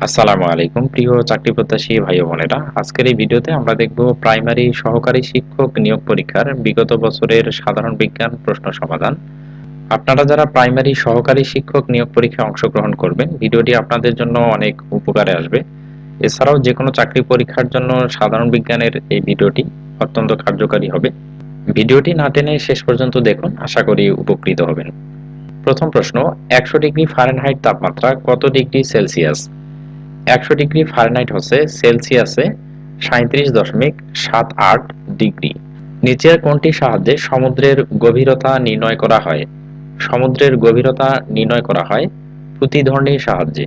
আসসালামু আলাইকুম প্রিয় চাকরি প্রত্যাশী ভাই ও বোনেরা, আজকের এই ভিডিওতে আমরা দেখব প্রাইমারি সহকারী শিক্ষক নিয়োগ পরীক্ষার বিগত বছরের সাধারণ বিজ্ঞান প্রশ্ন সমাধান। আপনারা যারা প্রাইমারি সহকারী শিক্ষক নিয়োগ পরীক্ষায় অংশগ্রহণ করবেন, ভিডিওটি আপনাদের জন্য অনেক উপকারে আসবে। এছাড়াও যে কোনো চাকরি পরীক্ষার জন্য সাধারণ বিজ্ঞানের এই ভিডিওটি অত্যন্ত কার্যকারী হবে। ভিডিওটি না টেনে শেষ পর্যন্ত দেখুন, আশা করি উপকৃত হবেন। প্রথম প্রশ্ন, 100 ডিগ্রি ফারেনহাইট তাপমাত্রা কত ডিগ্রি সেলসিয়াস? 100 ডিগ্রি ফারেনহাইট হচ্ছে সেলসিয়াসে 37.78 ডিগ্রি। নিচের কোনটির সাহায্যে সমুদ্রের গভীরতা নির্ণয় করা হয়? সমুদ্রের গভীরতা নির্ণয় করা হয় প্রতিধ্বনির সাহায্যে।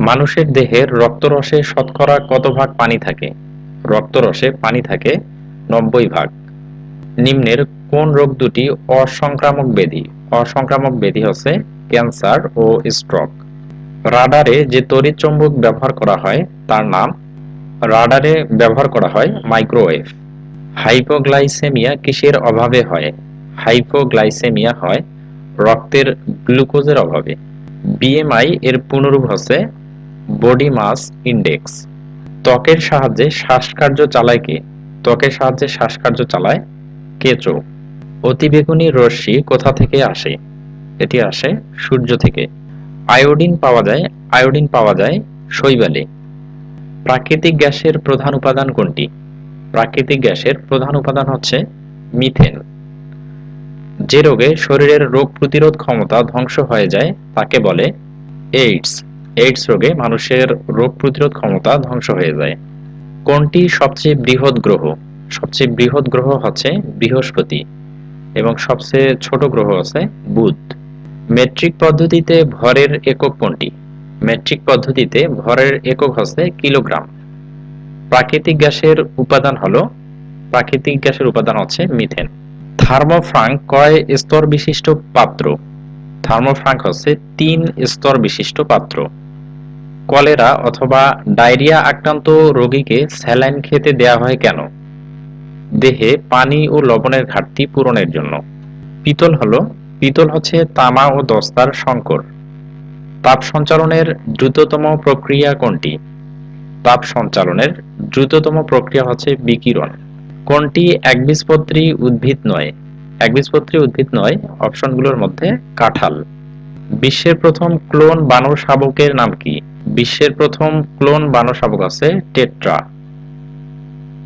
মানুষের দেহের রক্তরসে শতকরা কত ভাগ পানি থাকে? রক্তরসে পানি থাকে 90 ভাগ। নিম্নের কোন রোগ দুটি অসংক্রামক ব্যাধি? অসংক্রামক ব্যাধি হচ্ছে ক্যান্সার ও স্ট্রোক। রাডারে যে তড়িৎ চৌম্বক ব্যবহার করা হয় তার নাম? রাডারে ব্যবহার করা হয় মাইক্রোওয়েভ। হাইপোগ্লাইসেমিয়া কিসের অভাবে হয়? হাইপোগ্লাইসেমিয়া হয় রক্তের গ্লুকোজের অভাবে। বিএমআই এর পুনরূপ হচ্ছে বডি মাস ইন্ডেক্স। ত্বকের সাহায্যে শ্বাসকার্য চালায় কে? ত্বকের সাহায্যে শ্বাসকার্য চালায় কেঁচো। অতিবেগুনি রশ্মি কোথা থেকে আসে? এটি আসে সূর্য থেকে। আয়োডিন পাওয়া যায় শৈবালে। প্রাকৃতিক গ্যাসের প্রধান উপাদান কোনটি? প্রাকৃতিক গ্যাসের প্রধান উপাদান হচ্ছে মিথেন। যে রোগে শরীরের রোগ প্রতিরোধ ক্ষমতা ধ্বংস হয়ে যায় তাকে বলে এইডস। এইডস রোগে মানুষের রোগ প্রতিরোধ ক্ষমতা ধ্বংস হয়ে যায়। কোনটি সবচেয়ে বৃহৎ গ্রহ? সবচেয়ে বৃহৎ গ্রহ হচ্ছে বৃহস্পতি এবং সবচেয়ে ছোট গ্রহ হচ্ছে বুধ। মেট্রিক পদ্ধতিতে ভরের একক কোনটি? মেট্রিক পদ্ধতিতে ভরের একক হচ্ছে কিলোগ্রাম। প্রাকৃতিক গ্যাসের উপাদান হচ্ছে মিথেন। থার্মোফ্রাঙ্ক কয় স্তর বিশিষ্ট পাত্র? থার্মোফ্রাঙ্ক হচ্ছে 3 স্তর বিশিষ্ট পাত্র। কলেরা অথবা ডায়রিয়া আক্রান্ত রোগীকে স্যালাইন খেতে দেয়া হয় কেন? দেহে পানি ও লবণের ঘাটতি পূরণের জন্য। পিতল হচ্ছে তামা ও দস্তার সংকর। তাপ সঞ্চালনের দ্রুততম প্রক্রিয়া কোনটি? তাপ সঞ্চালনের দ্রুততম প্রক্রিয়া হচ্ছে বিকিরণ। কোনটি একবীজপত্রী উদ্ভিদ নয়? একবীজপত্রী উদ্ভিদ নয় অপশনগুলোর মধ্যে কাঁঠাল। বিশ্বের প্রথম ক্লোন বানর শাবকের নাম কি? বিশ্বের প্রথম ক্লোন বানর শাবক আছে টেট্রা।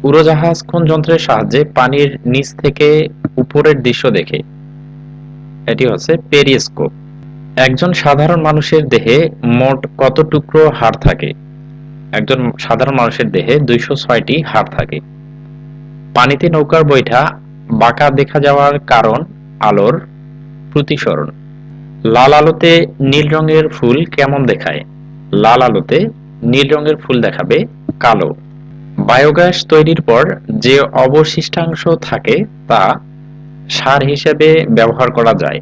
উড়োজাহাজ কোন যন্ত্রের সাহায্যে পানির নিচ থেকে উপরের দৃশ্য দেখে? এটি হচ্ছে পেরিস্কোপ। একজন সাধারণ মানুষের দেহে মোট কত টুকরো হাড় থাকে? একজন সাধারণ মানুষের দেহে 206টি হাড় থাকে। পানিতে নৌকার বৈঠা বাঁকা দেখা যাওয়ার কারণ আলোর প্রতিসরণ। লাল আলোতে নীল রঙের ফুল কেমন দেখায়? লাল আলোতে নীল রঙের ফুল দেখাবে কালো। বায়োগ্যাস তৈরির পর যে অবশিষ্টাংশ থাকে তা সার হিসেবে ব্যবহার করা যায়।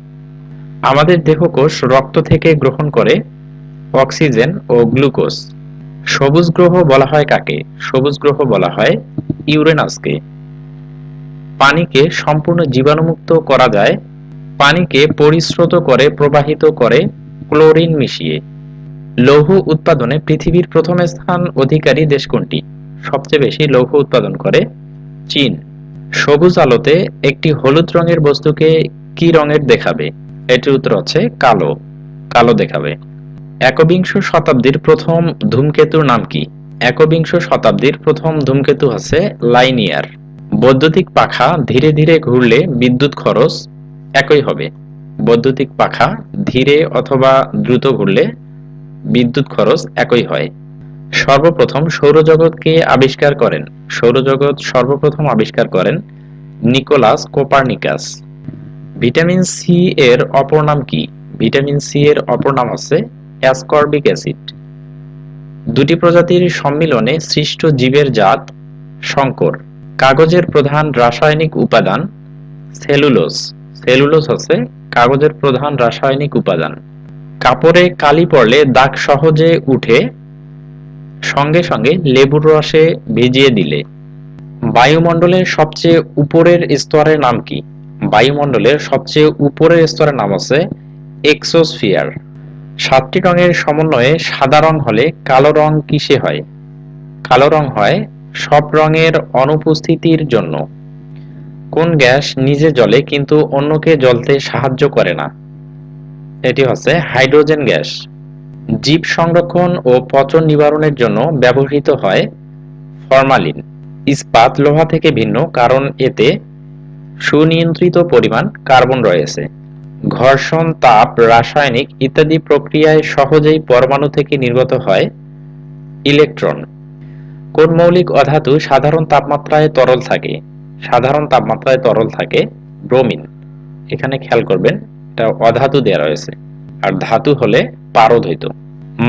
আমাদের দেহকোষ রক্ত থেকে গ্রহণ করে অক্সিজেন ও গ্লুকোজ। সবুজ গ্রহ বলা হয় কাকে? সবুজ গ্রহ বলা হয় ইউরেনাসকে। পানিকে সম্পূর্ণ জীবাণুমুক্ত করা যায়। পানিকে পরিস্রুত করে প্রবাহিত করে ক্লোরিন মিশিয়ে। লৌহ উৎপাদনে পৃথিবীর প্রথম স্থান অধিকারী দেশ কোনটি? সবচেয়ে বেশি লৌহ উৎপাদন করে চীন। সবুজ আলোতে একটি হলুদ রঙের বস্তুকে কি রঙের দেখাবে? এটির উত্তর হচ্ছে কালো। কালো দেখাবে। একবিংশ শতাব্দীর প্রথম ধূমকেতুর নাম কি? একবিংশ শতাব্দীর প্রথম ধূমকেতু হচ্ছে লাইনিয়ার। বৈদ্যুতিক পাখা ধীরে ধীরে ঘুরলে বিদ্যুৎ খরচ একই হবে। বৈদ্যুতিক পাখা ধীরে অথবা দ্রুত ঘুরলে বিদ্যুৎ খরচ একই হয়। সর্বপ্রথম সৌরজগৎ কে আবিষ্কার করেন? সৌরজগৎ সর্বপ্রথম আবিষ্কার করেন নিকোলাস কোপার্নিকাস। ভিটামিন সি এর অপর নাম কি? ভিটামিন সি এর অপর নাম হচ্ছে অ্যাসকর্বিক অ্যাসিড। দুটি প্রজাতির সম্মিলনে সৃষ্ট জীবের জাত শঙ্কর। কাগজের প্রধান রাসায়নিক উপাদান সেলুলোজ। সেলুলোজ হচ্ছে কাগজের প্রধান রাসায়নিক উপাদান। কাপড়ে কালি পড়লে দাগ সহজে উঠে সঙ্গে সঙ্গে লেবুর রসে ভিজিয়ে দিলে। বায়ুমণ্ডলের সবচেয়ে উপরের স্তরের নাম কি? বায়ুমণ্ডলের সবচেয়ে উপরের স্তরের নাম হচ্ছে এক্সোস্ফিয়ার। সাতটি রঙের সমন্বয়ে সাদা রং হলে কালো রং কিসে হয়? কালো রং হয় সব রঙের অনুপস্থিতির জন্য। কোন গ্যাস নিজে জ্বলে কিন্তু অন্যকে জ্বলতে সাহায্য করে না? এটি হচ্ছে হাইড্রোজেন গ্যাস। জীব সংরক্ষণ ও পচন নিবারণের জন্য ব্যবহৃত হয় ফরমালিন। ইস্পাত লোহা থেকে ভিন্ন কারণ এতে সুনিয়ন্ত্রিত পরিমাণ কার্বন রয়েছে। ঘর্ষণ, তাপ, রাসায়নিক ইত্যাদি প্রক্রিয়ায় সহজেই পরমাণু থেকে নির্গত হয় ইলেকট্রন। কোন মৌলিক অধাতু সাধারণ তাপমাত্রায় তরল থাকে? সাধারণ তাপমাত্রায় তরল থাকে ব্রোমিন। এখানে খেয়াল করবেন, এটা অধাতু দেয়া রয়েছে, আর ধাতু হলে পারদ হইতো।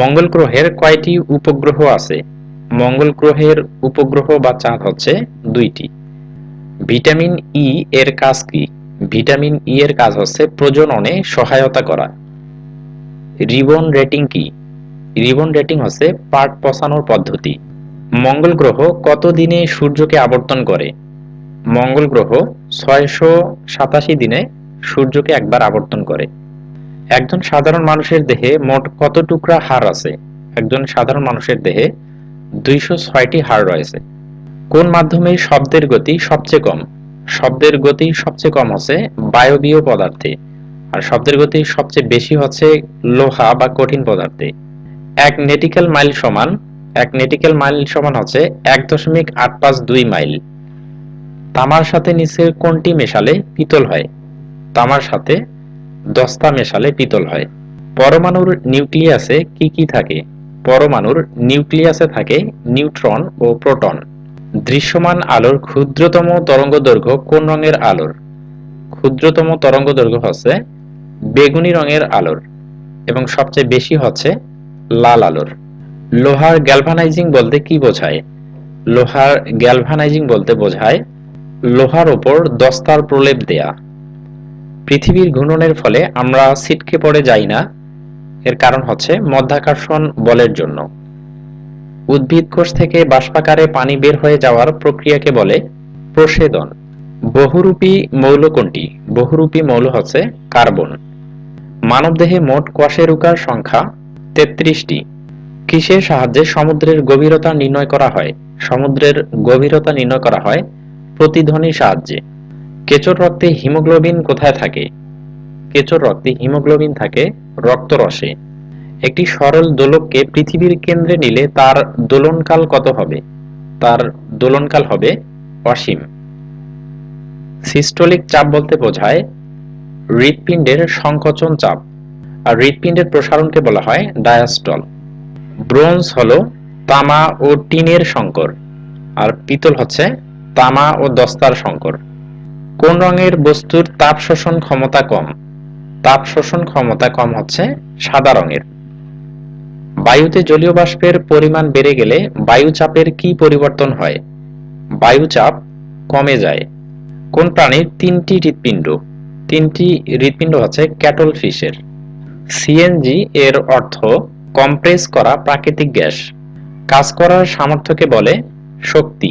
মঙ্গল গ্রহের কয়টি উপগ্রহ আছে? মঙ্গল গ্রহের উপগ্রহ বা চাঁদ হচ্ছে 2টি। ভিটামিন ই এর কাজ কি? ভিটামিন ই এর কাজ হচ্ছে প্রজননে সহায়তা করা। রিবন রেটিং কি? রিবন রেটিং হচ্ছে পার্ট পচানোর পদ্ধতি। মঙ্গল গ্রহ কত দিনে সূর্যকে আবর্তন করে? মঙ্গল গ্রহ 687 দিনে সূর্যকে একবার আবর্তন করে। একজন সাধারণ মানুষের দেহে মোট কত টুকরা হাড় আছে? একজন সাধারণ মানুষের দেহে 206টি হাড় রয়েছে। কোন মাধ্যমে শব্দের গতি সবচেয়ে কম? শব্দের গতি সবচেয়ে কম হচ্ছে বায়বীয় পদার্থে, আর শব্দের গতি সবচেয়ে বেশি হচ্ছে লোহা বা কঠিন পদার্থে। এক নেটিক্যাল মাইল সমান হচ্ছে 1.852 মাইল। তামার সাথে নিচের কোনটি মেশালে পিতল হয়? তামার সাথে দস্তা মেশালে পিতল হয়। পরমাণুর নিউক্লিয়াসে কি কি থাকে? পরমাণুর নিউক্লিয়াসে থাকে নিউট্রন ও প্রোটন। দৃশ্যমান আলোর ক্ষুদ্রতম তরঙ্গদৈর্ঘ্য কোন রঙের আলোর? ক্ষুদ্রতম তরঙ্গদৈর্ঘ্য হচ্ছে বেগুনি রঙের আলোর, এবং সবচেয়ে বেশি হচ্ছে লাল আলোর। লোহার গ্যালভানাইজিং বলতে কি বোঝায়? লোহার গ্যালভানাইজিং বলতে বোঝায় লোহার উপর দস্তার প্রলেপ দেয়া। পৃথিবীর ঘূর্ণনের ফলে আমরা ছিটকে পড়ে যাই না, এর কারণ হচ্ছে মাধ্যাকর্ষণ বলের জন্য। উদ্ভিদ কোষ থেকে বাষ্পাকারে পানি বের হয়ে যাওয়ার প্রক্রিয়াকে বলে প্রস্বেদন। বহুরূপী মৌল কোনটি? বহুরূপী মৌল হচ্ছে কার্বন। মানবদেহে মোট কশেরুকার সংখ্যা 33টি। কিসের সাহায্যে সমুদ্রের গভীরতা নির্ণয় করা হয়? সমুদ্রের গভীরতা নির্ণয় করা হয় প্রতিধ্বনির সাহায্যে। কেঁচোর রক্তে হিমোগ্লোবিন কোথায় থাকে? কেঁচোর রক্তে হিমোগ্লোবিন থাকে রক্তরসে। একটি সরল দোলককে পৃথিবীর কেন্দ্রে নিলে তার দোলনকাল কত হবে? তার দোলনকাল হবে অসীম। সিস্টোলিক চাপ বলতে বোঝায় হৃৎপিণ্ডের সংকোচন চাপ, আর হৃৎপিণ্ডের প্রসারণকে বলা হয় ডায়াস্টল। ব্রোঞ্জ হলো তামা ও টিনের সংকর, আর পিতল হচ্ছে তামা ও দস্তার সংকর। কোন রঙের বস্তুর তাপ শোষণ ক্ষমতা কম? তাপ শোষণ ক্ষমতা কম হচ্ছে সাদা রঙের। বায়ুতে জলীয় বাষ্পের পরিমাণ বেড়ে গেলে বায়ুচাপের কি পরিবর্তন হয়? বায়ুচাপ কমে যায়। কোন প্রাণীর 3টি হৃৎপিণ্ড? 3টি হৃৎপিণ্ড হচ্ছে ক্যাটল ফিশের। সিএনজি এর অর্থ কম্প্রেস করা প্রাকৃতিক গ্যাস। কাজ করার সামর্থ্যকে বলে শক্তি।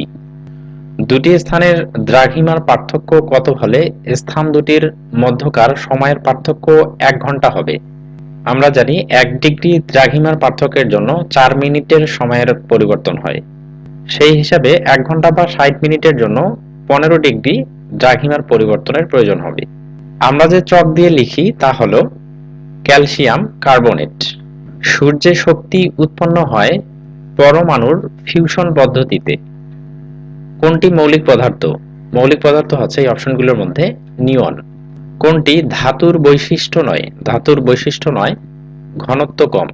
দুটি স্থানের দ্রাঘিমার পার্থক্য কত হলে স্থান দুটির মধ্যকার সময়ের পার্থক্য 1 ঘন্টা হবে? আমরা জানি 1 ডিগ্রি দ্রাঘিমার পার্থক্যের জন্য 4 মিনিটের সময়ের পরিবর্তন হয়। সেই হিসাবে 1 ঘন্টা বা 60 মিনিটের জন্য 15 ডিগ্রি দ্রাঘিমার পরিবর্তনের প্রয়োজন হবে। আমরা যে চক দিয়ে লিখি তা হলো ক্যালসিয়াম কার্বনেট। সূর্যে শক্তি উৎপন্ন হয় পরমাণুর ফিউশন পদ্ধতিতে। কোনটি মৌলিক পদার্থ? মৌলিক পদার্থ হচ্ছে এই অপশনগুলোর মধ্যে নিয়ন। কোনটি ধাতুর বৈশিষ্ট্য নয়? ধাতুর বৈশিষ্ট্য নয়, ঘনত্ব কম।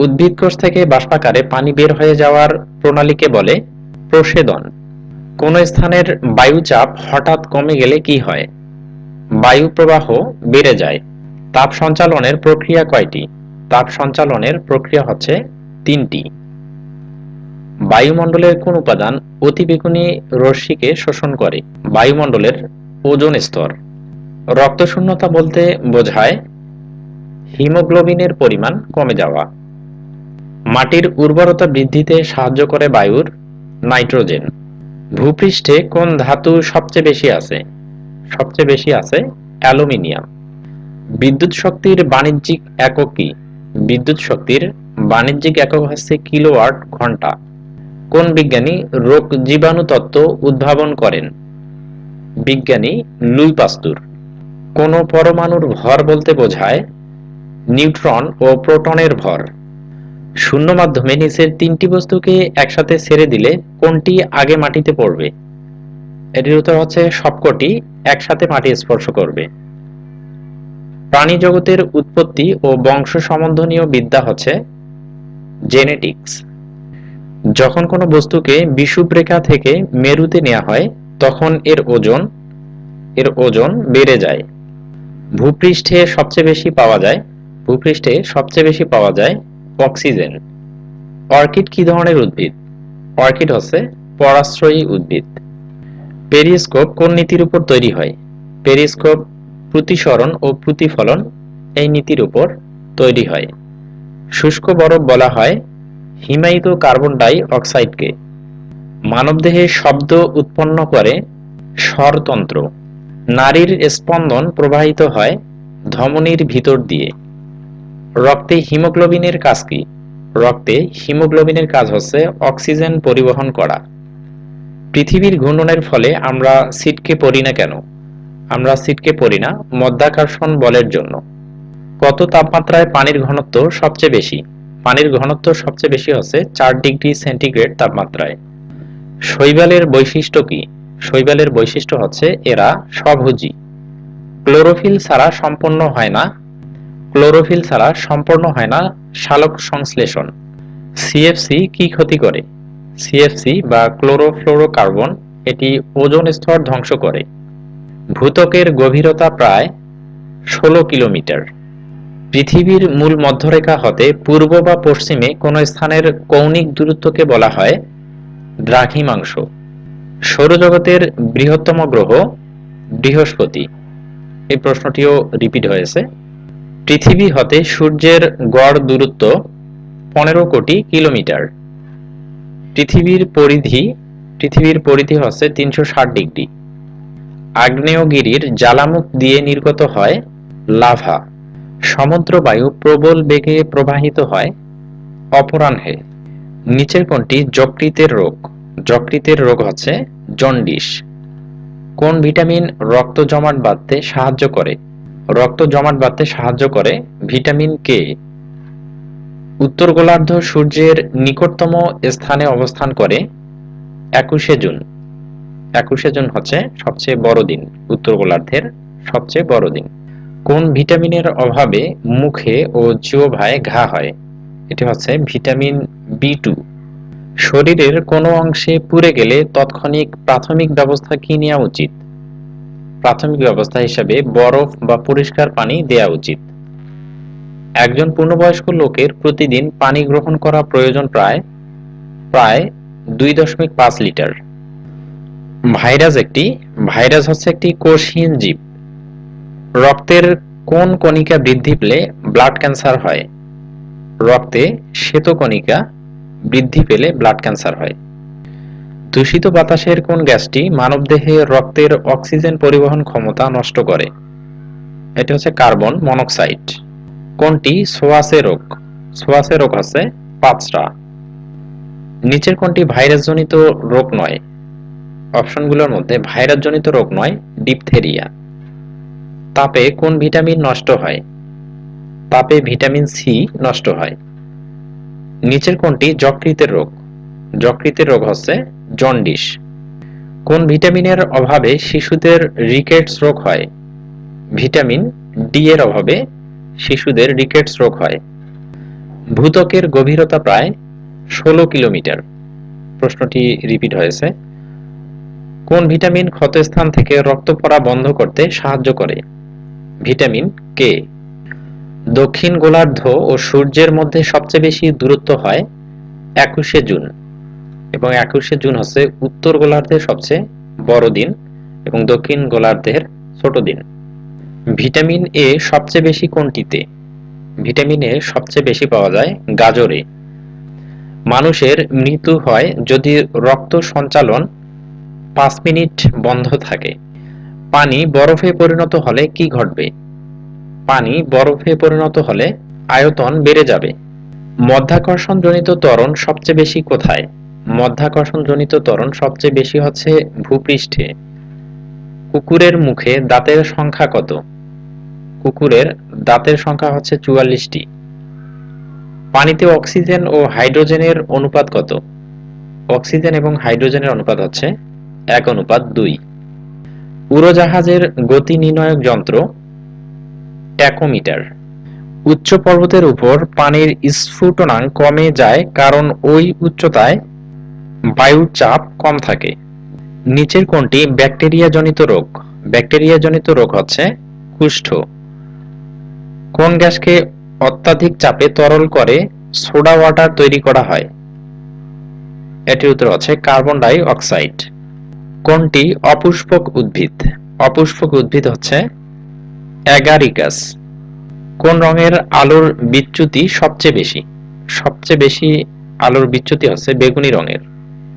উদ্ভিদ কোষ থেকে বাষ্পাকারে পানি বের হয়ে যাওয়ার প্রণালীকে বলে প্রস্বেদন। কোন স্থানের বায়ুচাপ হঠাৎ কমে গেলে কি হয়? বায়ু প্রবাহ বেড়ে যায়। তাপ সঞ্চালনের প্রক্রিয়া কয়টি? তাপ সঞ্চালনের প্রক্রিয়া হচ্ছে 3টি। বায়ুমণ্ডলের কোন উপাদান অতিবেগুনি রশ্মিকে শোষণ করে? বায়ুমণ্ডলের ওজোন স্তর। রক্তশূন্যতা বলতে বোঝায় হিমোগ্লোবিনের পরিমাণ কমে যাওয়া। মাটির উর্বরতা বৃদ্ধিতে সাহায্য করে বায়ুর নাইট্রোজেন। ভূপৃষ্ঠে কোন ধাতু সবচেয়ে বেশি আছে? সবচেয়ে বেশি আছে অ্যালুমিনিয়াম। বিদ্যুৎ শক্তির বাণিজ্যিক একক কি? বিদ্যুৎ শক্তির বাণিজ্যিক একক হচ্ছে কিলোওয়াট ঘন্টা। কোন বিজ্ঞানী রোগ জীবাণু তত্ত্ব উদ্ভাবন করেন? বিজ্ঞানী লুই পাস্তুর। কোন পরমাণুর ভর বলতে বোঝায় নিউট্রন ও প্রোটনের ভর? শূন্য মাধ্যমে নিচের তিনটি বস্তুকে একসাথে ছেড়ে দিলে কোনটি আগে মাটিতে পড়বে? এটির উত্তর হচ্ছে সবকটি একসাথে মাটি স্পর্শ করবে। প্রাণী জগতের উৎপত্তি ও বংশ সম্বন্ধীয় বিদ্যা হচ্ছে জেনেটিক্স। যখন কোনো বস্তুকে বিষুবরেখা থেকে মেরুতে নেওয়া হয় তখন এর ওজন বেড়ে যায়। ভূপৃষ্ঠে সবচেয়ে বেশি পাওয়া যায় অক্সিজেন। অর্কিড কি ধরনের উদ্ভিদ? অর্কিড হচ্ছে পরাশ্রয়ী উদ্ভিদ। পেরিস্কোপ কোন নীতির উপর তৈরি হয়? পেরিস্কোপ প্রতিসরণ ও প্রতিফলন এই নীতির উপর তৈরি হয়। শুষ্ক বরফ বলা হয় হিমায়িত কার্বন ডাই অক্সাইডকে। মানবদেহে শব্দ উৎপন্ন করে স্বরতন্ত্র। নারীর স্পন্দন প্রবাহিত হয় ধমনীর ভিতর দিয়ে। রক্তে হিমোগ্লোবিনের কাজ কি? রক্তে হিমোগ্লোবিনের কাজ হচ্ছে অক্সিজেন পরিবহন করা। পৃথিবীর ঘূর্ণনের ফলে আমরা ছিটকে পড়ি না কেন? আমরা ছিটকে পড়ি না মাধ্যাকর্ষণ বলের জন্য। কত তাপমাত্রায় পানির ঘনত্ব সবচেয়ে বেশি? পানির ঘনত্ব সবচেয়ে বেশি হচ্ছে 4 ডিগ্রি সেন্টিগ্রেড তাপমাত্রায়। শৈবালের বৈশিষ্ট্য কি? শৈবালের বৈশিষ্ট্য হচ্ছে এরা স্বভোজী। ক্লোরোফিল ছাড়া সম্পূর্ণ হয় না সালোক সংশ্লেষণ। সিএফসি কি ক্ষতি করে? সিএফসি বা ক্লোরোফ্লোরোকার্বন এটি ওজোন স্তর ধ্বংস করে। ভূত্বকের গভীরতা প্রায় 16 কিলোমিটার। পৃথিবীর মূল মধ্যরেখা হতে পূর্ব বা পশ্চিমে কোন স্থানের কৌণিক দূরত্বকে বলা হয় দ্রাঘিমাংশ। সৌরজগতের বৃহত্তম গ্রহ বৃহস্পতি। এই প্রশ্নটিও রিপিট হয়েছে। পৃথিবী হতে সূর্যের গড় দূরত্ব 15 কোটি কিলোমিটার। পৃথিবীর পরিধি হচ্ছে 360 ডিগ্রি। আগ্নেয়গিরির জ্বালামুখ দিয়ে নির্গত হয় লাভা। সমুদ্র বায়ু প্রবল বেগে প্রবাহিত হয় অপরাহ্নে। নিচের কোনটি যকৃতের রোগ? যকৃতের রোগ হচ্ছে জন্ডিস। কোন ভিটামিন রক্ত জমাট বাঁধতে সাহায্য করে? রক্ত জমাট বাঁধতে সাহায্য করে ভিটামিন কে। উত্তর গোলার্ধ সূর্যের নিকটতম স্থানে অবস্থান করে 21শে জুন। 21শে জুন হচ্ছে সবচেয়ে বড় দিন, উত্তর গোলার্ধের সবচেয়ে বড় দিন। কোন ভিটামিনের অভাবে মুখে ও জিহ্বায় ঘা হয়? এটি হচ্ছে ভিটামিন বি2। শরীরের কোনো অংশে পুড়ে গেলে তৎক্ষণিক প্রাথমিক ব্যবস্থা কি নেওয়া উচিত? প্রাথমিক ব্যবস্থা হিসেবে বরফ বা পরিষ্কার পানি দেওয়া উচিত। একজন পূর্ণবয়স্ক লোকের প্রতিদিন পানি গ্রহণ করা প্রয়োজন প্রায় 2.5 লিটার। ভাইরাস হচ্ছে একটি কোষহীন জীব। রক্তের কোন কণিকা বৃদ্ধি পেলে ব্লাড ক্যান্সার হয়? রক্তে শ্বেতকণিকা বৃদ্ধি পেলে ব্লাড ক্যান্সার হয়। দূষিত বাতাসের কোন গ্যাসটি মানবদেহে রক্তের অক্সিজেন পরিবহন ক্ষমতা নষ্ট করে? এটি হচ্ছে কার্বন মনোক্সাইড। কোনটি সোয়াসে রোগ? সোয়াসে রোগ হচ্ছে পাঁচড়া। নিচের কোনটি ভাইরাসজনিত রোগ নয়? অপশনগুলোর মধ্যে ভাইরাসজনিত রোগ নয় ডিপথেরিয়া। তাপে কোন ভিটামিন নষ্ট হয়? তাপে ভিটামিন সি নষ্ট হয়। নিচের কোনটি যকৃতের রোগ? যকৃতের রোগ হচ্ছে জন্ডিস। কোন ভিটামিনের অভাবে শিশুদের রিকেটস রোগ হয়? ভিটামিন ডি এর অভাবে শিশুদের রিকেটস রোগ হয়। ভূত্বকের গভীরতা প্রায় 16 কিলোমিটার। প্রশ্নটি রিপিট হয়েছে। কোন ভিটামিন ক্ষতস্থান থেকে রক্ত পড়া বন্ধ করতে সাহায্য করে? Vitamin K. দক্ষিণ গোলার্ধ ও সূর্যের মধ্যে সবচেয়ে বেশি দূরত্ব হয় 21শে জুন, এবং 21শে জুন হচ্ছে উত্তর গোলার্ধের সবচেয়ে বড় দিন এবং দক্ষিণ গোলার্ধের ছোট দিন। ভিটামিন এ সবচেয়ে বেশি কোনটিতে? ভিটামিন এ সবচেয়ে বেশি পাওয়া যায় গাজরে। মানুষের মৃত্যু হয় যদি রক্ত সঞ্চালন 5 মিনিট বন্ধ থাকে। পানি বরফে পরিণত হলে কি ঘটবে? পানি বরফে পরিণত হলে আয়তন বেড়ে যাবে। মধ্যাকর্ষণজনিত ত্বরণ সবচেয়ে বেশি কোথায়? মধ্যাকর্ষণজনিত ত্বরণ সবচেয়ে বেশি হচ্ছে ভূপৃষ্ঠে। কুকুরের মুখে দাঁতের সংখ্যা কত? কুকুরের দাঁতের সংখ্যা হচ্ছে ৪৪টি। পানিতে অক্সিজেন ও হাইড্রোজেনের অনুপাত কত? অক্সিজেন এবং হাইড্রোজেনের অনুপাত হচ্ছে ১:২। উড়োজাহাজের গতি নির্ণায়ক যন্ত্র ট্যাকোমিটার। উচ্চ পর্বতের উপর পানির স্ফুটনাঙ্ক কমে যায় কারণ ওই উচ্চতায় বায়ুর চাপ কম থাকে। নিচের কোনটি ব্যাকটেরিয়াজনিত রোগ? ব্যাকটেরিয়াজনিত রোগ হচ্ছে কুষ্ঠ। কোন গ্যাসকে অত্যাধিক চাপে তরল করে সোডা ওয়াটার তৈরি করা হয়? এটির উত্তর হচ্ছে কার্বন ডাই অক্সাইড। কোনটি অপুষ্পক উদ্ভিদ? অপুষ্পক উদ্ভিদ হচ্ছে অ্যাগারিকাস। কোন রঙের আলোর বিচ্যুতি সবচেয়ে বেশি? সবচেয়ে বেশি আলোর বিচ্যুতি হচ্ছে বেগুনি রঙের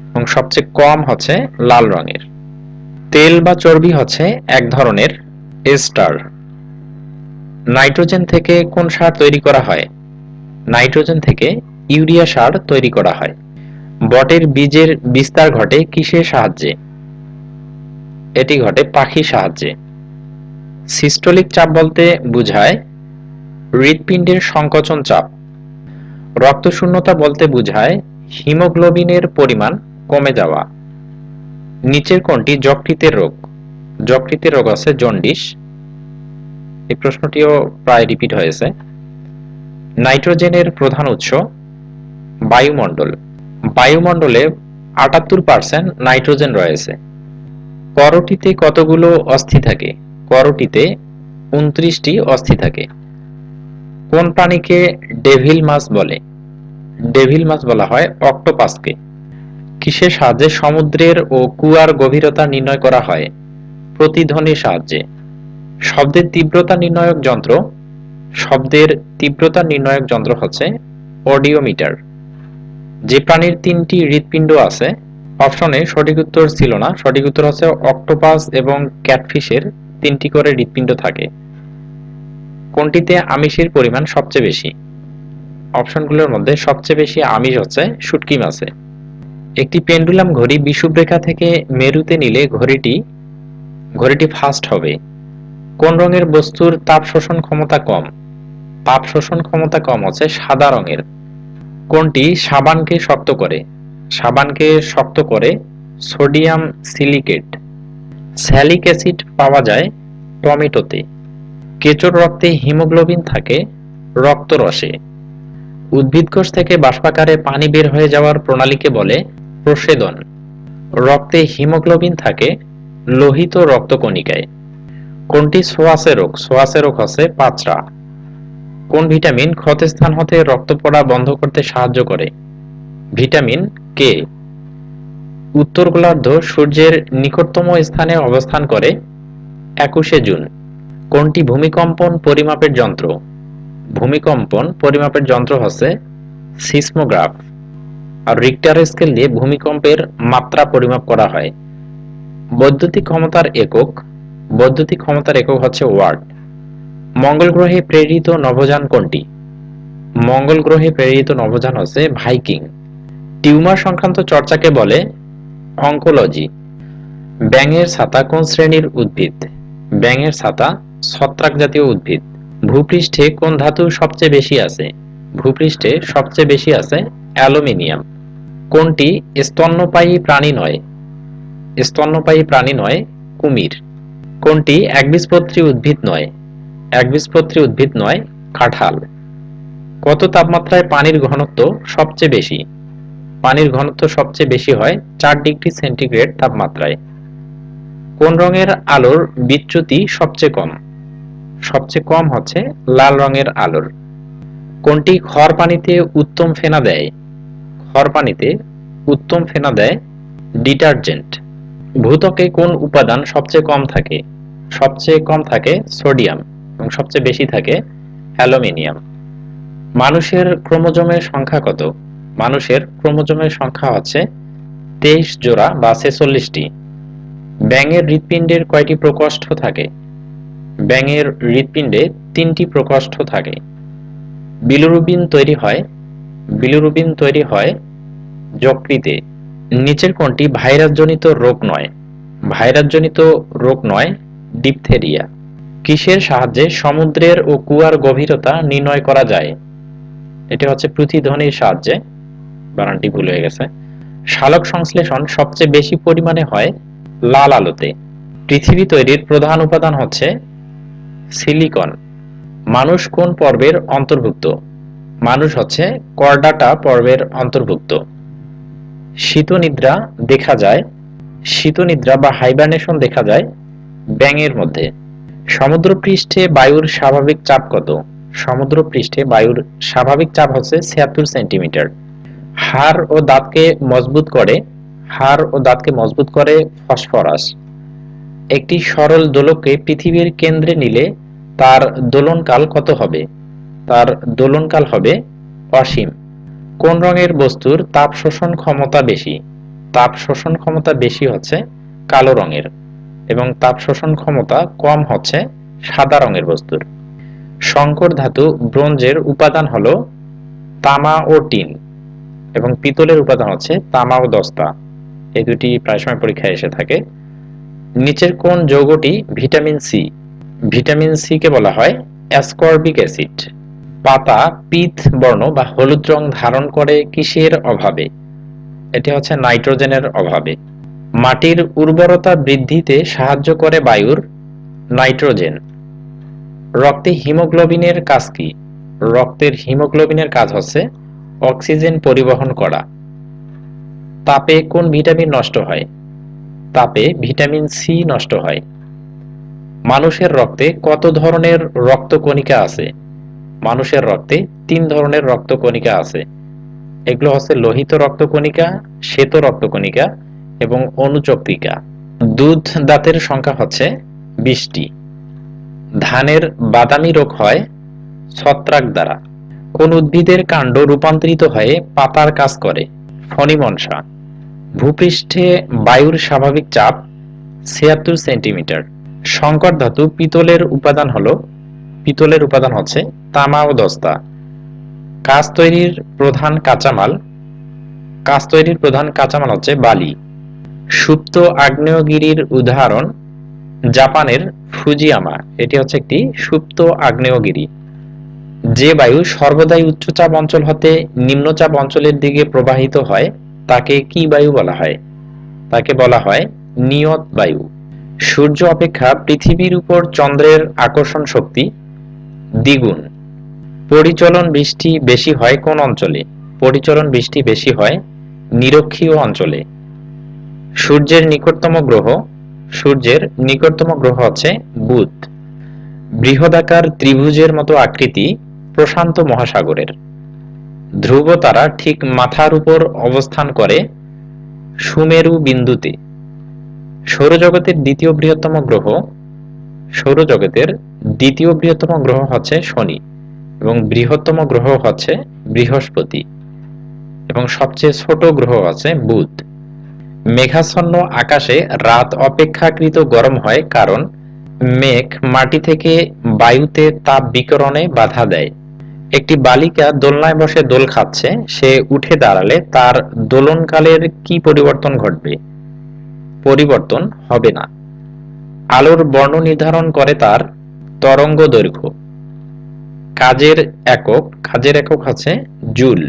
এবং সবচেয়ে কম হচ্ছে লাল রঙের। তেল বা চর্বি হচ্ছে এক ধরনের এস্টার। নাইট্রোজেন থেকে কোন সার তৈরি করা হয়? নাইট্রোজেন থেকে ইউরিয়া সার তৈরি করা হয়। বটের বীজের বিস্তার ঘটে কিসের সাহায্যে? এটি ঘটে পাখির সাহায্যে। সিস্টোলিক চাপ বলতে বোঝায় হৃৎপিণ্ডের সংকোচন চাপ। রক্তশূন্যতা বলতে বোঝায় হিমোগ্লোবিনের পরিমাণ কমে যাওয়া। নিচের কোনটি যকৃতের রোগ? যকৃতের রোগ আছে জন্ডিস। এই প্রশ্নটিও প্রায় রিপিট হয়েছে। নাইট্রোজেনের প্রধান উৎস বায়ুমণ্ডল। বায়ুমণ্ডলে ৭৮% নাইট্রোজেন রয়েছে। করটিতে কতগুলো অস্থি থাকে? করটিতে ২৯টি অস্থি থাকে। কোন প্রাণীকে ডেভিল মাছ বলে? ডেভিল মাছ বলা হয় অক্টোপাসকে। কিসের সাহায্যে সমুদ্রের ও কুয়ার গভীরতা নির্ণয় করা হয়? প্রতিধ্বনির সাহায্যে। শব্দের তীব্রতা নির্ণায়ক যন্ত্র। শব্দের তীব্রতা নির্ণায়ক যন্ত্র হচ্ছে অডিওমিটার। যে প্রাণীর ৩টি হৃৎপিণ্ড আছে? অপশনে সঠিক উত্তর ছিল না, সঠিক উত্তর হচ্ছে অক্টোপাস এবং ক্যাটফিশের ৩টি করে হৃৎপিণ্ড থাকে। কোনটিতে আমিষের পরিমাণ সবচেয়ে বেশি? অপশনগুলোর মধ্যে সবচেয়ে বেশি আমিষ হচ্ছে শুটকি মাছে। একটি পেন্ডুলাম ঘড়ি বিষুবরেখা থেকে মেরুতে নিলে ঘড়িটি ফাস্ট হবে। কোন রঙের বস্তুর তাপ শোষণ ক্ষমতা কম? তাপ শোষণ ক্ষমতা কম হচ্ছে সাদা রঙের। কোনটি সাবানকে শক্ত করে? সাবানকে শক্ত করে সোডিয়াম সিলিকেট। স্যালিক অ্যাসিড পাওয়া যায় টমেটোতে। কেঁচোর রক্তে হিমোগ্লোবিন থাকে রক্তরসে। উদ্ভিদকোষ থেকে বাষ্পাকারে পানি বের হয়ে যাওয়ার প্রণালীকে বলে প্রস্বেদন। রক্তে হিমোগ্লোবিন থাকে লোহিত রক্তকণিকায়। কোনটি সোয়াসে রোগ? সোয়াসে রোগ হচ্ছে পাচরা। কোন ভিটামিন ক্ষতস্থান হতে রক্ত পড়া বন্ধ করতে সাহায্য করে? Vitamin K. উত্তর গোলার্ধ সূর্যের নিকটতম স্থানে অবস্থান করে ২১শে জুন। কোনটি ভূমিকম্পন পরিমাপের যন্ত্র? ভূমিকম্পন পরিমাপের যন্ত্র হচ্ছে সিসমোগ্রাফ। আর রিক্টার স্কেল দিয়ে ভূমিকম্পের মাত্রা পরিমাপ করা হয়। বৈদ্যুতিক ক্ষমতার একক। বৈদ্যুতিক ক্ষমতার একক হচ্ছে ওয়াট। মঙ্গল গ্রহে প্রেরিত নভোযান কোনটি? মঙ্গল গ্রহে প্রেরিত নভোযান হচ্ছে ভাইকিং। টিউমার সংক্রান্ত চর্চাকে বলে অঙ্কোলজি। ব্যাঙের ছাতা কোন শ্রেণীর উদ্ভিদ? ব্যাঙের ছাতা ছত্রাক জাতীয় উদ্ভিদ। ভূপৃষ্ঠে কোন ধাতু সবচেয়ে বেশি আছে? ভূপৃষ্ঠে সবচেয়ে বেশি আছে অ্যালুমিনিয়াম। কোনটি স্তন্যপায়ী প্রাণী নয়? স্তন্যপায়ী প্রাণী নয় কুমির। কোনটি একবীজপত্রী উদ্ভিদ নয়? একবীজপত্রী উদ্ভিদ নয় কাঁঠাল। কত তাপমাত্রায় পানির ঘনত্ব সবচেয়ে বেশি? পানির ঘনত্ব সবচেয়ে বেশি হয় ৪°C তাপমাত্রায়। কোন রঙের আলোর বিচ্যুতি সবচেয়ে কম? সবচেয়ে কম হচ্ছে লাল রঙের আলোর। কোনটি খড় পানিতে উত্তম ফেনা দেয়? খড় পানিতে উত্তম ফেনা দেয় ডিটারজেন্ট। ভূত্বকে কোন উপাদান সবচেয়ে কম থাকে? সবচেয়ে কম থাকে সোডিয়াম এবং সবচেয়ে বেশি থাকে অ্যালুমিনিয়াম। মানুষের ক্রোমোজোমের সংখ্যা কত? মানুষের ক্রোমোজোমের সংখ্যা হচ্ছে ২৩ জোড়া বা ৪৬টি। ব্যাঙের হৃৎপিণ্ডের কয়টি প্রকোষ্ঠ থাকে? ব্যাঙের হৃৎপিণ্ডে 3টি প্রকোষ্ঠ থাকে। বিলিরুবিন তৈরি হয় যকৃতে। নিচের কোনটি ভাইরাসজনিত রোগ নয়? ডিপথেরিয়া। কিসের সাহায্যে সমুদ্রের ও কুয়ার গভীরতা নির্ণয় করা যায়? এটি হচ্ছে প্রতিধ্বনির সাহায্যে। বানানটি ভুল হয়ে গেছে। সালোক সংশ্লেষণ সবচেয়ে বেশি পরিমাণে হয় লাল আলোতে। পৃথিবী তৈরির প্রধান উপাদান হচ্ছে সিলিকন। মানুষ কোন পর্বের অন্তর্ভুক্ত? মানুষ হচ্ছে করডাটা পর্বের অন্তর্ভুক্ত। শীতনিদ্রা বা হাইবারনেশন দেখা যায় ব্যাঙের মধ্যে। সমুদ্রপৃষ্ঠে বায়ুর স্বাভাবিক চাপ কত? সমুদ্রপৃষ্ঠে বায়ুর স্বাভাবিক চাপ হচ্ছে ৭৬ সেন্টিমিটার। হাড় ও দাঁতকে মজবুত করে ফসফরাস। একটি সরল দোলককে পৃথিবীর কেন্দ্রে নিলে তার দোলনকাল কত হবে? তার দোলনকাল হবে অসীম। কোন রঙের বস্তুর তাপ শোষণ ক্ষমতা বেশি? তাপ শোষণ ক্ষমতা বেশি হচ্ছে কালো রঙের, এবং তাপ শোষণ ক্ষমতা কম হচ্ছে সাদা রঙের বস্তুর। সংকর ধাতু ব্রোঞ্জের উপাদান হলো তামা ও টিন, এবং পিতলের উপাদান হচ্ছে তামা ও দস্তা। এই দুটি প্রায় সময় পরীক্ষায় এসে থাকে। নিচের কোন যৌগটি vitamin C? Vitamin C K বলা হয় অ্যাসকর্বিক অ্যাসিড। পাতা পীত বর্ণ বা হলুদ রং ধারণ করে কিসের অভাবে? এটি হচ্ছে নাইট্রোজেনের অভাবে। মাটির উর্বরতা বৃদ্ধিতে সাহায্য করে বায়ুর নাইট্রোজেন। রক্তে হিমোগ্লোবিনের কাজ কি? রক্তের হিমোগ্লোবিনের কাজ হচ্ছে অক্সিজেন পরিবহন করা। তাপে কোন ভিটামিন নষ্ট হয়? তাপে ভিটামিন সি নষ্ট হয়। মানুষের রক্তে কত ধরনের রক্তকণিকা আছে? মানুষের রক্তে 3 ধরনের রক্তকণিকা আছে। এগুলো হচ্ছে লোহিত রক্তকণিকা, শ্বেত রক্তকণিকা এবং অনুচক্রিকা। দুধ দাঁতের সংখ্যা হচ্ছে 20টি। ধানের বাদামি রোগ হয় ছত্রাক দ্বারা। কোন উদ্ভিদের কাণ্ড রূপান্তরিত হয়ে পাতার কাজ করে? ফণিমনসা। ভূপৃষ্ঠে বায়ুর স্বাভাবিক চাপ ৭৬ সেন্টিমিটার। সংকর ধাতু পিতলের উপাদান হচ্ছে তামা ও দস্তা। কাঁচ তৈরির প্রধান কাঁচামাল হচ্ছে বালি। সুপ্ত আগ্নেয়গিরির উদাহরণ জাপানের ফুজিয়ামা। এটি হচ্ছে একটি সুপ্ত আগ্নেয়গিরি। যে বায়ু সর্বদাই উচ্চচাপ অঞ্চল হতে নিম্নচাপ অঞ্চলের দিকে প্রবাহিত হয় তাকে কি বায়ু বলা হয়? তাকে বলা হয় নিয়ত বায়ু। সূর্য অপেক্ষা পৃথিবীর উপর চন্দ্রের আকর্ষণ শক্তি দ্বিগুণ। পরিচলন বৃষ্টি বেশি হয় কোন অঞ্চলে? পরিচলন বৃষ্টি বেশি হয় নিরক্ষীয় অঞ্চলে। সূর্যের নিকটতম গ্রহ হচ্ছে বুধ। বৃহদাকার ত্রিভুজের মতো আকৃতি প্রশান্ত মহাসাগরের। ধ্রুব তারা ঠিক মাথার উপর অবস্থান করে সুমেরু বিন্দুতে। সৌরজগতের দ্বিতীয় বৃহত্তম গ্রহ হচ্ছে শনি, এবং বৃহত্তম গ্রহ হচ্ছে বৃহস্পতি, এবং সবচেয়ে ছোট গ্রহ আছে বুধ। মেঘাচ্ছন্ন আকাশে রাত অপেক্ষাকৃত গরম হয় কারণ মেঘ মাটি থেকে বায়ুতে তাপ বিকিরণে বাধা দেয়। একটি বালিকা দোলনায় বসে দোল খাচ্ছে, সে উঠে দাঁড়ালে তার দোলনকালের কি পরিবর্তন ঘটবে? পরিবর্তন হবে না। আলোর বর্ণ নির্ধারণ করে তার তরঙ্গ দৈর্ঘ্য। কাজের একক হচ্ছে জুল।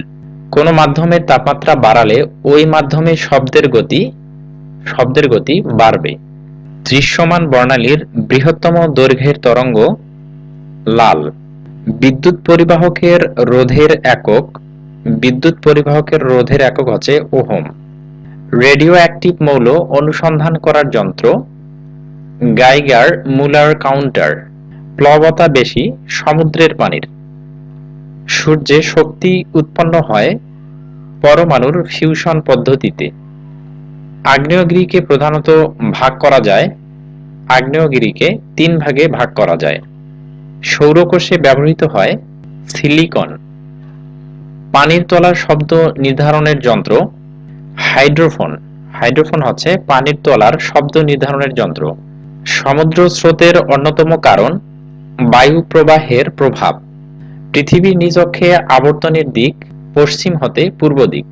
কোন মাধ্যমের তাপমাত্রা বাড়ালে ওই মাধ্যমে শব্দের গতি বাড়বে। দৃশ্যমান বর্ণালীর বৃহত্তম দৈর্ঘ্যের তরঙ্গ লাল। বিদ্যুৎ পরিবাহকের রোধের একক হচ্ছে ওহম। রেডিও অ্যাক্টিভ মৌল অনুসন্ধান করার যন্ত্র গাইগার মুলার কাউন্টার। প্লবতা বেশি সমুদ্রের পানির। সূর্যে শক্তি উৎপন্ন হয় পরমাণুর ফিউশন পদ্ধতিতে। আগ্নেয়গিরিকে প্রধানত আগ্নেয়গিরিকে 3 ভাগে ভাগ করা যায়। সৌরকোষে ব্যবহৃত হয় সিলিকন। পানির তলার শব্দ নির্ধারণের যন্ত্র হাইড্রোফোন হচ্ছে পানির তলার শব্দ নির্ধারণের যন্ত্র। সমুদ্র স্রোতের অন্যতম কারণ বায়ু প্রবাহের প্রভাব। পৃথিবীর নিজ অক্ষে আবর্তনের দিক পশ্চিম হতে পূর্ব দিক।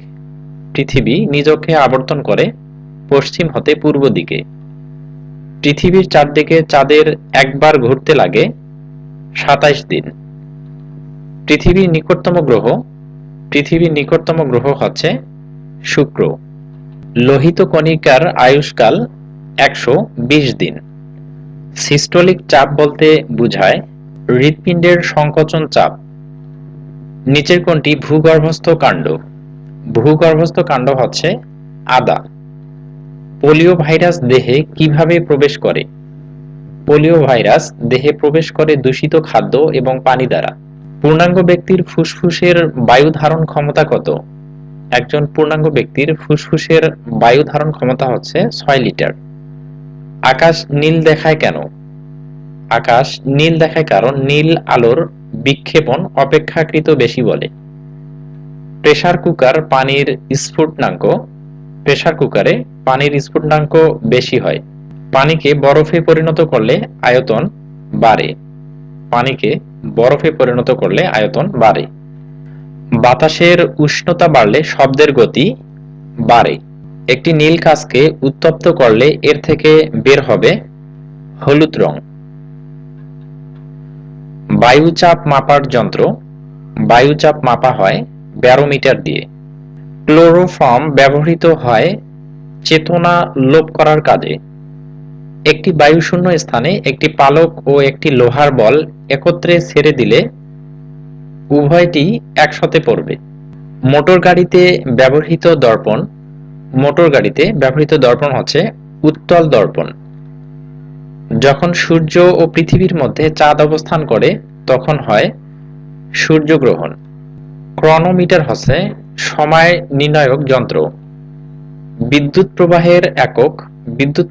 পৃথিবী নিজ অক্ষে আবর্তন করে পশ্চিম হতে পূর্ব দিকে। পৃথিবীর চারদিকে চাঁদের একবার ঘুরতে লাগে 27 দিন। পৃথিবীর নিকটতম গ্রহ হচ্ছে শুক্র। লোহিত কণিকার আয়ুষ্কাল 120 দিন। সিস্টোলিক চাপ বলতে বোঝায় হৃৎপিণ্ডের সংকোচন চাপ। নিচের কোনটি ভূগর্ভস্থ কাণ্ড? ভূগর্ভস্থ কাণ্ড হচ্ছে আদা। পোলিও ভাইরাস দেহে কিভাবে প্রবেশ করে? পোলিও ভাইরাস দেহে প্রবেশ করে দূষিত খাদ্য এবং পানি দ্বারা। পূর্ণাঙ্গ ব্যক্তির ফুসফুসের বায়ু ধারণ ক্ষমতা কত? একজন পূর্ণাঙ্গ ব্যক্তির ফুসফুসের বায়ু ধারণ ক্ষমতা হচ্ছে 6 লিটার। আকাশ নীল দেখায় কেন? আকাশ নীল দেখায় কারণ নীল আলোর বিক্ষেপণ অপেক্ষাকৃত বেশি বলে। প্রেসার কুকারে পানির স্ফুটনাঙ্ক বেশি হয়। পানিকে বরফে পরিণত করলে আয়তন বাড়ে। বাতাসের উষ্ণতা বাড়লে শব্দের গতি বাড়ে। একটি নীল কাঁচকে উত্তপ্ত করলে এর থেকে বের হবে হলুদ রং। বায়ুচাপ মাপার যন্ত্র। বায়ুচাপ মাপা হয় ব্যারোমিটার দিয়ে। ক্লোরোফর্ম ব্যবহৃত হয় চেতনা লোপ করার কাজে। একটি বায়ুশূন্য স্থানে একটি পালক ও একটি লোহার বল একত্রে ছেড়ে দিলে উভয়টি একসাথে পড়বে। মোটর গাড়িতে ব্যবহৃত দর্পণ হচ্ছে উত্তল দর্পণ। যখন সূর্য ও পৃথিবীর মধ্যে চাঁদ অবস্থান করে তখন হয় সূর্যগ্রহণ। ক্রনোমিটার হচ্ছে সময় নির্ণায়ক যন্ত্র। বিদ্যুৎ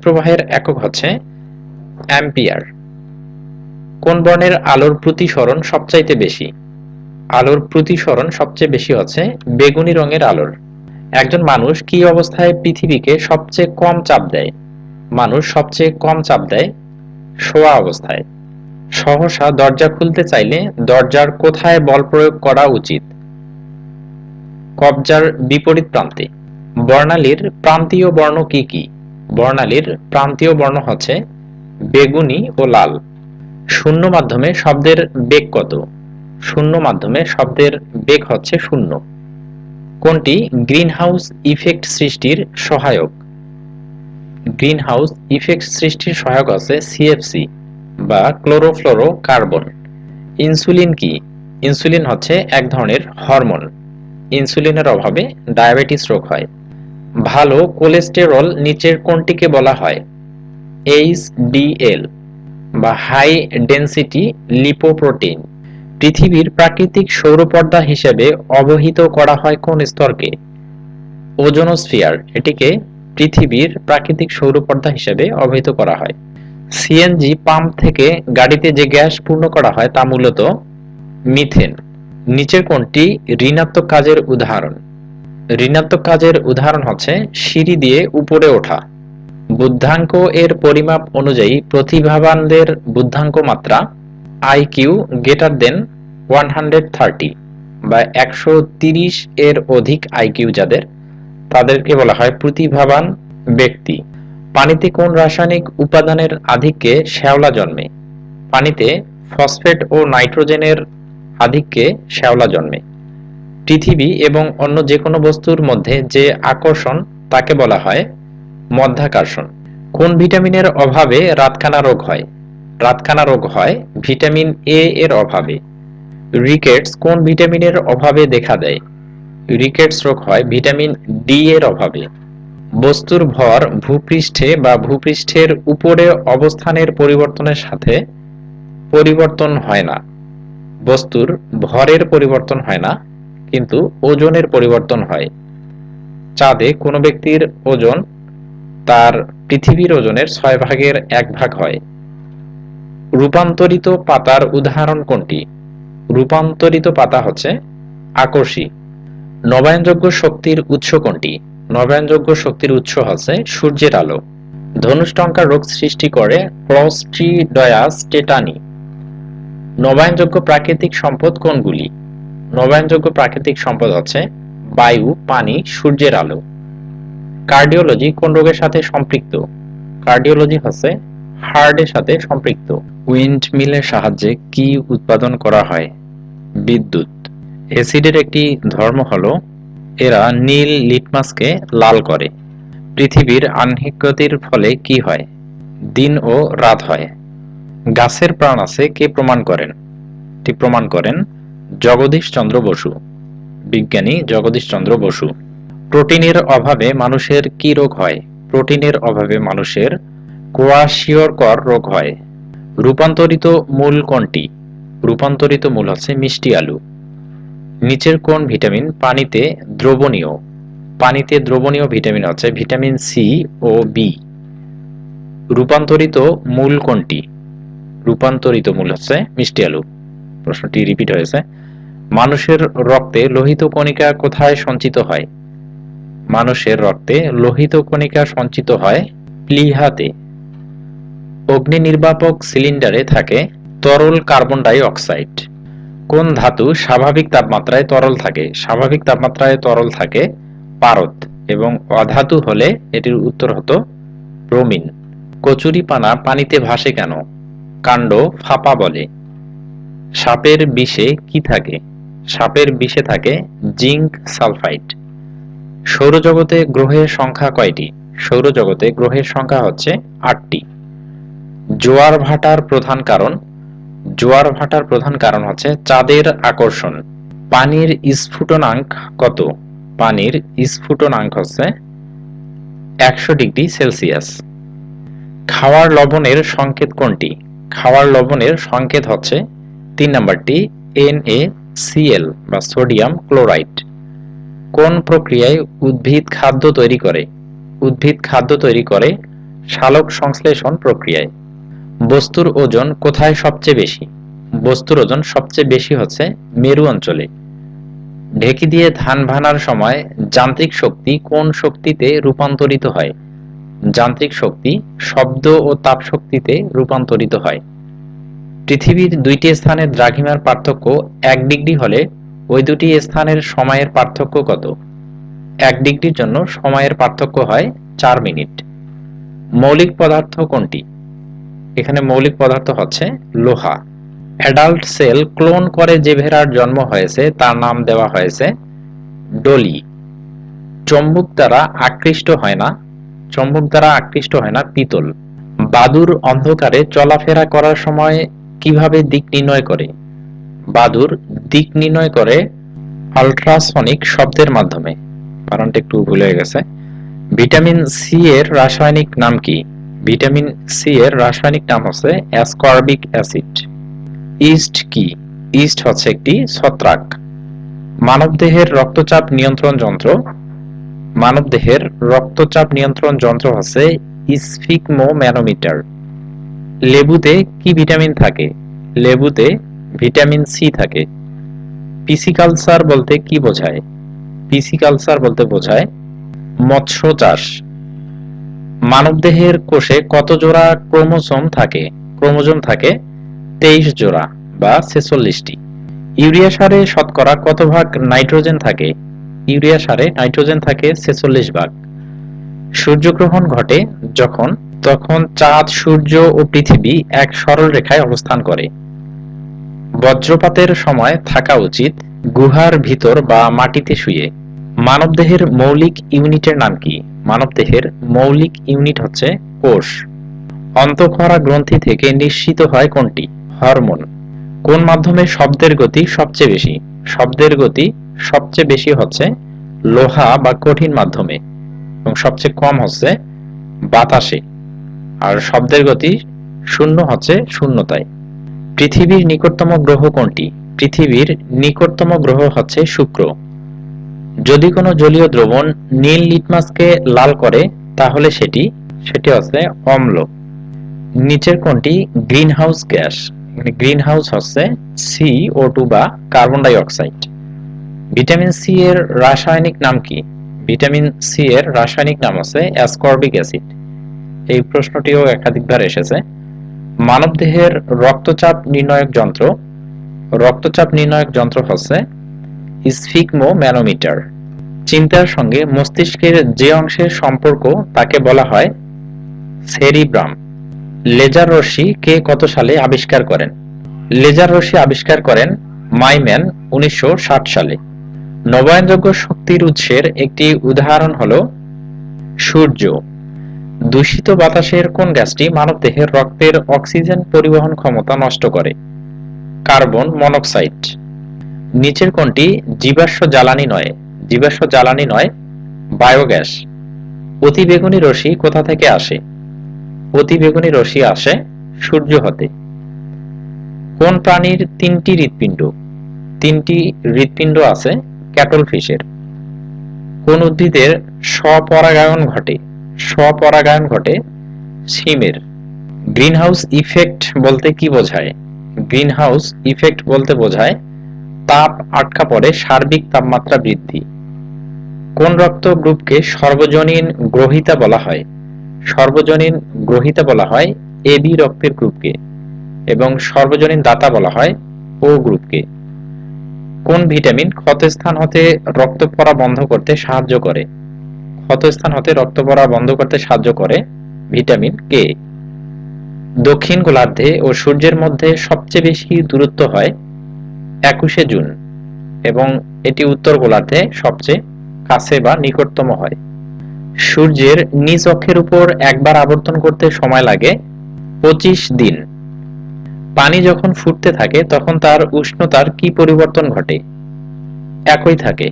প্রবাহের একক হচ্ছে অ্যাম্পিয়ার। কোন বর্ণের আলোর প্রতিসরণ সবচাইতে বেশি? আলোর প্রতিসরণ সবচেয়ে বেশি হচ্ছে বেগুনি রঙের আলোর। একজন মানুষ কি অবস্থায় পৃথিবীকে সবচেয়ে কম চাপ দেয়? শোয়া অবস্থায়। সহসা দরজা খুলতে চাইলে দরজার কোথায় বল প্রয়োগ করা উচিত? কবজার বিপরীত প্রান্তে। বর্ণালীর প্রান্তীয় বর্ণ কি কি? বর্ণালীর প্রান্তীয় বর্ণ হচ্ছে বেগুনি ও লাল। শূন্য মাধ্যমে শব্দের বেগ কত? শূন্য মাধ্যমে শব্দের বেগ হচ্ছে 0। কোনটি গ্রিনহাউস ইফেক্ট সৃষ্টির সহায়ক? গ্রিনহাউস ইফেক্ট সৃষ্টির সহায়ক আছে সিএফসি বা ক্লোরোফ্লোরোকার্বন। ইনসুলিন কি? ইনসুলিন হচ্ছে এক ধরনের হরমোন। ইনসুলিনের অভাবে ডায়াবেটিস রোগ হয়। ভালো কোলেস্টেরল নিচের কোনটিকে বলা হয়? এইচডিএল বা হাই ডেনসিটি লিপোপ্রোটিন। পৃথিবীর প্রাকৃতিক সৌরপর্দা হিসেবে অবহিত করা হয় কোন স্তরকে? ওজোনোস্ফিয়ার। এটিকে পৃথিবীর প্রাকৃতিক সৌরপর্দা হিসেবে অবহিত করা হয়। সিএনজি পাম্প থেকে গাড়িতে যে গ্যাস পূর্ণ করা হয় তা মূলত মিথেন। নিচের কোনটি ঋণাত্মক কাজের উদাহরণ? ঋণাত্মক কাজের উদাহরণ হচ্ছে সিঁড়ি দিয়ে উপরে ওঠা। বুদ্ধাঙ্ক এর পরিমাপ অনুযায়ী প্রতিভাবানদের বুদ্ধাঙ্ক মাত্রা আইকিউ গ্রেটার দেন 130 বা 130 এর অধিক আইকিউ যাদের, তাদেরকে বলা হয় প্রতিভাবান ব্যক্তি। পানিতে কোন রাসায়নিক উপাদানের আধিক্যে শ্যাওলা জন্মে? পানিতে ফসফেট ও নাইট্রোজেনের আধিক্যে শ্যাওলা জন্মে। পৃথিবী এবং অন্য যে কোনো বস্তুর মধ্যে যে আকর্ষণ তাকে বলা হয় মধ্যাকর্ষণ। কোন ভিটামিনের অভাবে রাতকানা রোগ হয়? রাতকানা রোগ হয় ভিটামিন এ এর অভাবে। রিকেটস কোন ভিটামিনের অভাবে দেখা দেয়? রিকেটস রোগ হয় ভিটামিন ডি এর অভাবে। বস্তুর ভর ভূপৃষ্ঠে বা ভূপৃষ্ঠের উপরে অবস্থানের পরিবর্তনের সাথে পরিবর্তন হয় না। বস্তুর ভরের পরিবর্তন হয় না, কিন্তু ওজনের পরিবর্তন হয়। চাঁদে কোনো ব্যক্তির ওজন তার পৃথিবীর ওজনের 6 ভাগের 1 ভাগ হয়। রূপান্তরিত পাতার উদাহরণ কোনটি? রূপান্তরিত পাতা হচ্ছে আকর্ষী। নবায়নযোগ্য শক্তির উৎস কোনটি? নবায়নযোগ্য শক্তির উৎস হচ্ছে সূর্যের আলো। ধনুষ্টঙ্কার রোগ সৃষ্টি করে ক্লস্ট্রিডিয়াস টেটানি। নবায়নযোগ্য প্রাকৃতিক সম্পদ কোনগুলি? নবায়নযোগ্য প্রাকৃতিক সম্পদ হচ্ছে বায়ু, পানি, সূর্যের আলো। কার্ডিওলজি কোন রোগের সাথে সম্পৃক্ত? কার্ডিওলজি হচ্ছে হার্টের সাথে সম্পৃক্ত। উইন্ডমিলের সাহায্যে কি উৎপাদন করা হয়? বিদ্যুৎ। অ্যাসিডের একটি ধর্ম হলো এরা নীল লিটমাসকে লাল করে। পৃথিবীর আহ্নিক গতির ফলে কি হয়? দিন ও রাত হয়। গাছের প্রাণ আছে কে প্রমাণ করেন? এটি প্রমাণ করেন জগদীশ চন্দ্র বসু, বিজ্ঞানী জগদীশ চন্দ্র বসু। প্রোটিনের অভাবে মানুষের কি রোগ হয়? প্রোটিনের অভাবে মানুষের কোয়াশিয়রকর রোগ হয়। রূপান্তরিত মূল কোনটি? রূপান্তরিত মূল হচ্ছে মিষ্টি আলু। নিচের কোন ভিটামিন পানিতে দ্রবণীয়? পানিতে দ্রবণীয় ভিটামিন হচ্ছে ভিটামিন সি ও বি। রূপান্তরিত মূল কোনটি? রূপান্তরিত মূল হচ্ছে মিষ্টি আলু। প্রশ্নটি রিপিট হয়েছে। মানুষের রক্তে লোহিত কণিকা কোথায় সঞ্চিত হয়? মানুষের রক্তে লোহিত কণিকা সঞ্চিত হয় প্লীহাতে। অগ্নি নির্বাপক সিলিন্ডারে থাকে তরল কার্বন ডাই অক্সাইড। কোন ধাতু স্বাভাবিক তাপমাত্রায় তরল থাকে? স্বাভাবিক তাপমাত্রায় তরল থাকে পারদ, এবং অধাতু হলে এটির উত্তর হতো ব্রোমিন। কচুরিপানা পানিতে ভাসে কেন? কাণ্ড ফাঁপা বলে। সাপের বিষে কি থাকে? সাপের বিষে থাকে জিঙ্ক সালফাইড। সৌরজগতে গ্রহের সংখ্যা কয়টি? সৌরজগতে গ্রহের সংখ্যা হচ্ছে 8টি। জোয়ার ভাটার প্রধান কারণ? জোয়ার ভাটার প্রধান কারণ হচ্ছে চাঁদের আকর্ষণ। পানির স্ফুটনাঙ্ক কত? পানির স্ফুটনাঙ্ক হচ্ছে 100 ডিগ্রি সেলসিয়াস। খাওয়ার লবণের সংকেত কোনটি? খাওয়ার লবণের সংকেত হচ্ছে 3 নাম্বারটি NaCl বা সোডিয়াম ক্লোরাইড। কোন প্রক্রিয়ায় উদ্ভিদ খাদ্য তৈরি করে? উদ্ভিদ খাদ্য তৈরি করে সালোক সংশ্লেষণ প্রক্রিয়ায়। বস্তুর ওজন কোথায় সবচেয়ে বেশি? বস্তুর ওজন সবচেয়ে বেশি হচ্ছে মেরু অঞ্চলে। ঢেঁকি দিয়ে ধান ভানার সময় যান্ত্রিক শক্তি কোন শক্তিতে রূপান্তরিত হয়? যান্ত্রিক শক্তি শব্দ ও তাপ শক্তিতে রূপান্তরিত হয়। পৃথিবীর দুইটি স্থানের দ্রাঘিমার পার্থক্য 1 ডিগ্রি হলে ওই দুটি স্থানের সময়ের পার্থক্য কত? 1 ডিগ্রির জন্য সময়ের পার্থক্য হয় 4 মিনিট। মৌলিক পদার্থ কোনটি? এখানে মৌলিক পদার্থ হচ্ছে লোহা। অ্যাডাল্ট সেল ক্লোন করে যে ভেড়ার জন্ম হয়েছে তার নাম দেওয়া হয়েছে ডলি। চম্বুক দ্বারা আকৃষ্ট হয় না, চম্বুক দ্বারা আকৃষ্ট হয় না পিতল। বাদুড় অন্ধকারে চলাফেরা করার সময় কিভাবে দিক নির্ণয় করে? বাদুড় দিক নির্ণয় করে আল্ট্রাসনিক শব্দের মাধ্যমে। কারণটা একটু ভুল হয়ে গেছে। ভিটামিন সি এর রাসায়নিক নাম কি? ভিটামিন সি এর রাসায়নিক নাম হচ্ছে অ্যাসকর্বিক অ্যাসিড। ইস্ট কি? ইস্ট হচ্ছে একটি ছত্রাক। মানবদেহের রক্তচাপ নিয়ন্ত্রণ যন্ত্র? মানবদেহের রক্তচাপ নিয়ন্ত্রণ যন্ত্র হচ্ছে স্ফিগমোম্যানোমিটার। লেবুতে কি ভিটামিন থাকে? লেবুতে ভিটামিন সি থাকে। পিসিকালচার বলতে কি বোঝায়? পিসিকালচার বলতে বোঝায় মৎস্য চাষ। মানবদেহের কোষে কত জোড়া ক্রোমোসোম থাকে? ক্রোমোসোম থাকে 23 জোড়া বা 46টি। ইউরিয়া সারে শতকরা কত ভাগ নাইট্রোজেন থাকে? ইউরিয়া সারে নাইট্রোজেন থাকে 46 ভাগ। সূর্যগ্রহণ ঘটে যখন? তখন চাঁদ, সূর্য ও পৃথিবী এক সরল রেখায় অবস্থান করে। বজ্রপাতের সময় থাকা উচিত গুহার ভিতর বা মাটিতে শুয়ে। মানবদেহের মৌলিক ইউনিটের নাম কি? মানবদেহের মৌলিক ইউনিট হচ্ছে কোষ। অন্তঃক্ষরা গ্রন্থি থেকে নিঃসৃত হয় কোনটি? হরমোন। কোন মাধ্যমে শব্দের গতি সবচেয়ে বেশি? শব্দের গতি সবচেয়ে বেশি হচ্ছে লোহা বা কঠিন মাধ্যমে, এবং সবচেয়ে কম হচ্ছে বাতাসে। আর শব্দের গতি শূন্য হচ্ছে শূন্যতায়। পৃথিবীর নিকটতম গ্রহ কোনটি? পৃথিবীর নিকটতম গ্রহ হচ্ছে শুক্র। যদি কোনো জলীয় দ্রবণ নীল লিটমাসকে লাল করে তাহলে সেটি হচ্ছে অম্ল। নিচের কোনটি গ্রিনহাউস গ্যাস? গ্রিনহাউস হচ্ছে CO2 বা carbon die oxide. Vitamin C এর রাসায়নিক নাম কি? ভিটামিন সি এর রাসায়নিক নাম হচ্ছে অ্যাসকর্বিক অ্যাসিড। এই প্রশ্নটিও একাধিকবার এসেছে। মানবদেহের রক্তচাপ নির্ণায়ক যন্ত্র হচ্ছে স্ফিগমোম্যানোমিটার। চিন্তার সঙ্গে মস্তিষ্কের যে অংশের সম্পর্ক তাকে বলা হয় সেরিব্রাম। লেজার রশ্মি কে কত সালে আবিষ্কার করেন? লেজার রশ্মি আবিষ্কার করেন মাইম্যান 1960 সালে। নবায়নযোগ্য শক্তির উৎসের একটি উদাহরণ হল সূর্য। দূষিত বাতাসের কোন গ্যাসটি মানবদেহের রক্তের অক্সিজেন পরিবহন ক্ষমতা নষ্ট করে? Carbon monoxide. নিচের কোনটি জীবাশ্ম জ্বালানি নয়, বায়োগ্যাস। অতিবেগুনি রশ্মি কোথা থেকে আসে? অতিবেগুনি রশ্মি আসে সূর্য হতে। কোন প্রাণীর তিনটি হৃৎপিণ্ড আছে ক্যাটল ফিশের? কোন উদ্ভিদের স্বপরাগায়ন ঘটে শিমের। গ্রিনহাউস ইফেক্ট বলতে কি বোঝায়? গ্রিনহাউস ইফেক্ট বলতে বোঝায় তাপ আটকা পড়ে সার্বিক তাপমাত্রা বৃদ্ধি। কোন রক্ত গ্রুপকে সর্বজনীন গ্রহীতা বলা হয়? সর্বজনীন গ্রহীতা বলা হয় এবি রক্তের গ্রুপকে, এবং সর্বজনীন দাতা বলা হয় ও গ্রুপকে। কোন ভিটামিন ক্ষতস্থান হতে রক্ত পড়া বন্ধ করতে সাহায্য করে? Vitamin K. দক্ষিণ গোলার্ধে ও সূর্যের মধ্যে সবচেয়ে বেশি দূরত্ব হয় 21শে জুন, এবং এটি উত্তর গোলার্ধে সবচেয়ে কাছে বা নিকটতম হয়। সূর্যের নিজ অক্ষের উপর একবার আবর্তন করতে সময় লাগে 25 দিন। পানি যখন ফুটতে থাকে তখন তার উষ্ণতার কি পরিবর্তন ঘটে? একই থাকে।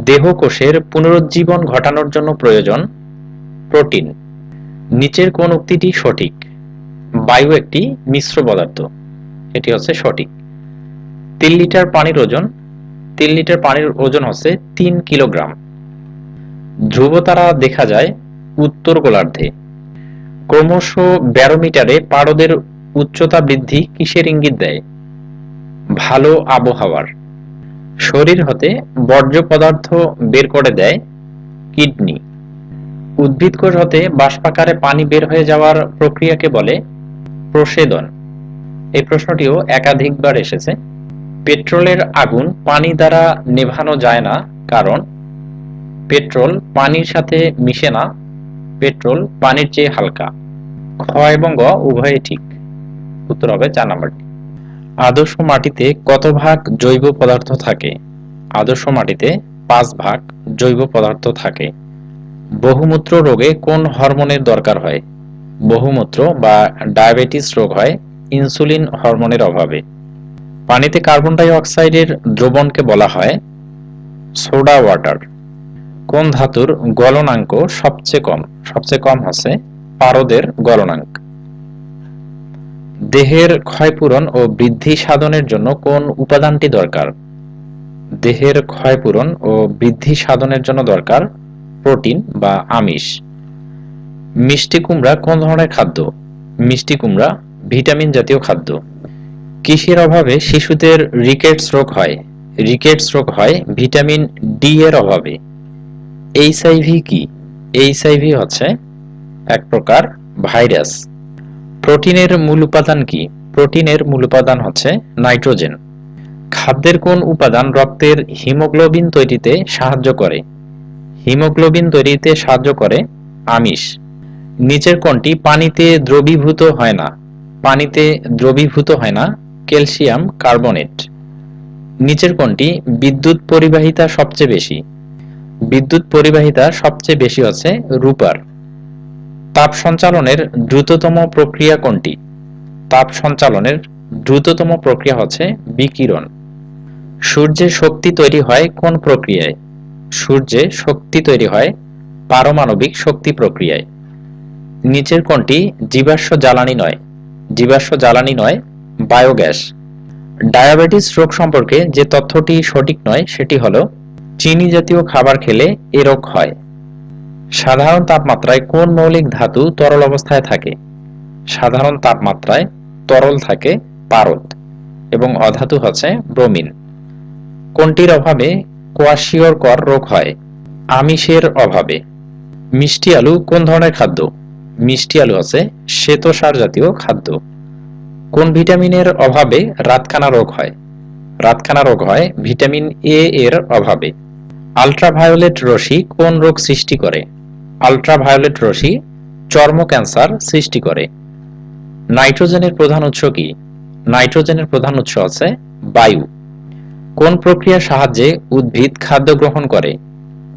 দেহকোষের পুনরুজ্জীবন ঘটানোর জন্য প্রয়োজন প্রোটিন। নিচের কোন উক্তিটি সঠিক? বায়ু একটি মিশ্র পদার্থ, এটি হচ্ছে সঠিক। 3 লিটার পানির ওজন হচ্ছে 3 কিলোগ্রাম। ধ্রুবতারা দেখা যায় উত্তর গোলার্ধে। ক্রমশ ব্যারোমিটারে পারদের উচ্চতা বৃদ্ধি কিসের ইঙ্গিত দেয়? ভালো আবহাওয়ার। শরীর হতে বর্জ্য পদার্থ বের করে দেয় কিডনি। উদ্ভিদ কোষ হতে বাষ্পাকারে পানি বের হয়ে যাওয়ার প্রক্রিয়াকে বলে প্রসেদন। এই প্রশ্নটিও একাধিকবার এসেছে। পেট্রোলের আগুন পানি দ্বারা নেভানো যায় না, কারণ পেট্রোল পানির সাথে মিশে না, পেট্রোল পানির চেয়ে হালকা। খ এবং গ উভয়ই ঠিক, উত্তর হবে 4 নম্বরটি। আদর্শ মাটিতে কত ভাগ জৈব পদার্থ থাকে? আদর্শ মাটিতে 5 ভাগ জৈব পদার্থ থাকে। বহুমূত্র রোগে কোন হরমোনের দরকার হয়? বহুমূত্র বা ডায়াবেটিস রোগ হয় ইনসুলিন হরমোনের অভাবে। পানিতে কার্বন ডাই অক্সাইডের দ্রবণকে বলা হয় সোডা ওয়াটার। কোন ধাতুর গলনাঙ্ক সবচেয়ে কম? সবচেয়ে কম হচ্ছে পারদের গলনাঙ্ক। দেহের ক্ষয়পূরণ ও বৃদ্ধি সাধনের জন্য কোন উপাদানটি দরকার? দেহের ক্ষয়পূরণ ও বৃদ্ধি সাধনের জন্য দরকার প্রোটিন বা আমিষ। মিষ্টি কুমড়া কোন ধরনের খাদ্য? মিষ্টি কুমড়া ভিটামিন জাতীয় খাদ্য। কিসের অভাবে শিশুদের রিকেটস রোগ হয়? রিকেটস রোগ হয় ভিটামিন ডি এর অভাবে। এইচআইভি কি? এইচআইভি হচ্ছে এক প্রকার ভাইরাস। প্রোটিনের মূল উপাদান কি? প্রোটিনের মূল উপাদান হচ্ছে নাইট্রোজেন। খাদ্যের কোন উপাদান রক্তের হিমোগ্লোবিন তৈরিতে সাহায্য করে? হিমোগ্লোবিন তৈরিতে সাহায্য করে আমিষ। নিচের কোনটি পানিতে দ্রবীভূত হয় না? পানিতে দ্রবীভূত হয় না ক্যালসিয়াম কার্বনেট। নিচের কোনটি বিদ্যুৎ পরিবাহিতা সবচেয়ে বেশি? বিদ্যুৎ পরিবাহিতা সবচেয়ে বেশি হচ্ছে রূপার। তাপ সঞ্চালনের দ্রুততম প্রক্রিয়া কোনটি? তাপ সঞ্চালনের দ্রুততম প্রক্রিয়া হচ্ছে বিকিরণ। সূর্যে শক্তি তৈরি হয় কোন প্রক্রিয়ায়? সূর্যে শক্তি তৈরি হয় পারমাণবিক শক্তি প্রক্রিয়ায়। নিচের কোনটি জীবাশ্ম জ্বালানি নয়, বায়োগ্যাস। ডায়াবেটিস রোগ সম্পর্কে যে তথ্যটি সঠিক নয় সেটি হলো চিনি জাতীয় খাবার খেলে এ রোগ হয়। সাধারণ তাপমাত্রায় কোন মৌলিক ধাতু তরল অবস্থায় থাকে? সাধারণ তাপমাত্রায় তরল থাকে পারদ, এবং অধাতু হচ্ছে ব্রোমিন। কোনটির অভাবে কোয়াশিয়রকর রোগ হয়? আমিষের অভাবে। মিষ্টি আলু কোন ধরনের খাদ্য? মিষ্টি আলু হচ্ছে শ্বেতসার জাতীয় খাদ্য। কোন ভিটামিনের অভাবে রাতকানা রোগ হয়? রাতকানা রোগ হয় ভিটামিন এ এর অভাবে। আল্ট্রাভায়োলেট রশ্মি কোন রোগ সৃষ্টি করে? আল্ট্রাভায়োলেট রশ্মি চর্ম ক্যান্সার সৃষ্টি করে। নাইট্রোজেনের প্রধান উৎস কি? নাইট্রোজেনের প্রধান উৎস হচ্ছে বায়ু। কোন প্রক্রিয়ার সাহায্যে উদ্ভিদ খাদ্য গ্রহণ করে?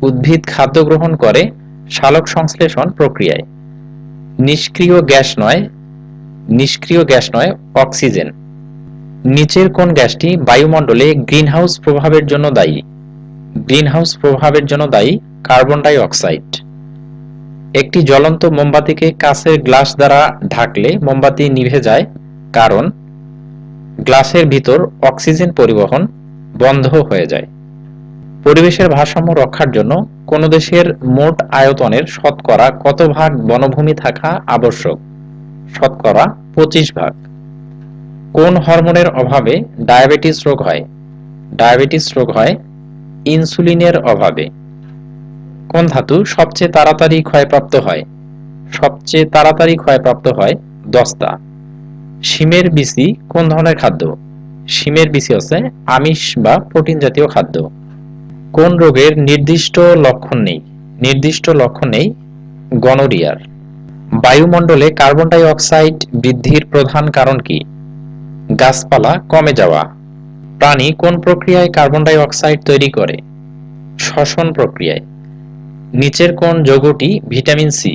উদ্ভিদ খাদ্য গ্রহণ করে সালোক সংশ্লেষণ প্রক্রিয়ায়। নিষ্ক্রিয় গ্যাস নয় অক্সিজেন। নিচের কোন গ্যাসটি বায়ুমণ্ডলে গ্রিনহাউস প্রভাবের জন্য দায়ী? গ্রিনহাউস প্রভাবের জন্য দায়ী কার্বন ডাই অক্সাইড। একটি জ্বলন্ত মোমবাতিকে কাঁচের গ্লাস দ্বারা ঢাকলে মোমবাতি নিভে যায়, কারণ গ্লাসের ভিতর অক্সিজেন পরিবহন বন্ধ হয়ে যায়। পরিবেশের ভারসাম্য রক্ষার জন্য কোন দেশের মোট আয়তনের শতকরা কত ভাগ বনভূমি থাকা আবশ্যক? শতকরা 25 ভাগ। কোন হরমোনের অভাবে ডায়াবেটিস রোগ হয়? ডায়াবেটিস রোগ হয় ইনসুলিনের অভাবে। কোন ধাতু সবচেয়ে তাড়াতাড়ি ক্ষয়প্রাপ্ত হয়? সবচেয়ে তাড়াতাড়ি ক্ষয়প্রাপ্ত হয় দস্তা। শিমের বিচি কোন ধরনের খাদ্য? শিমের বিচি হচ্ছে আমিষ বা প্রোটিন জাতীয় খাদ্য। কোন রোগের নির্দিষ্ট লক্ষণ নেই? নির্দিষ্ট লক্ষণ নেই গনোরিয়ার। বায়ুমণ্ডলে কার্বন ডাই অক্সাইড বৃদ্ধির প্রধান কারণ কি? গাছপালা কমে যাওয়া। প্রাণী কোন প্রক্রিয়ায় কার্বন ডাই অক্সাইড তৈরি করে? শ্বসন প্রক্রিয়ায়। নিচের কোন যৌগটি ভিটামিন সি?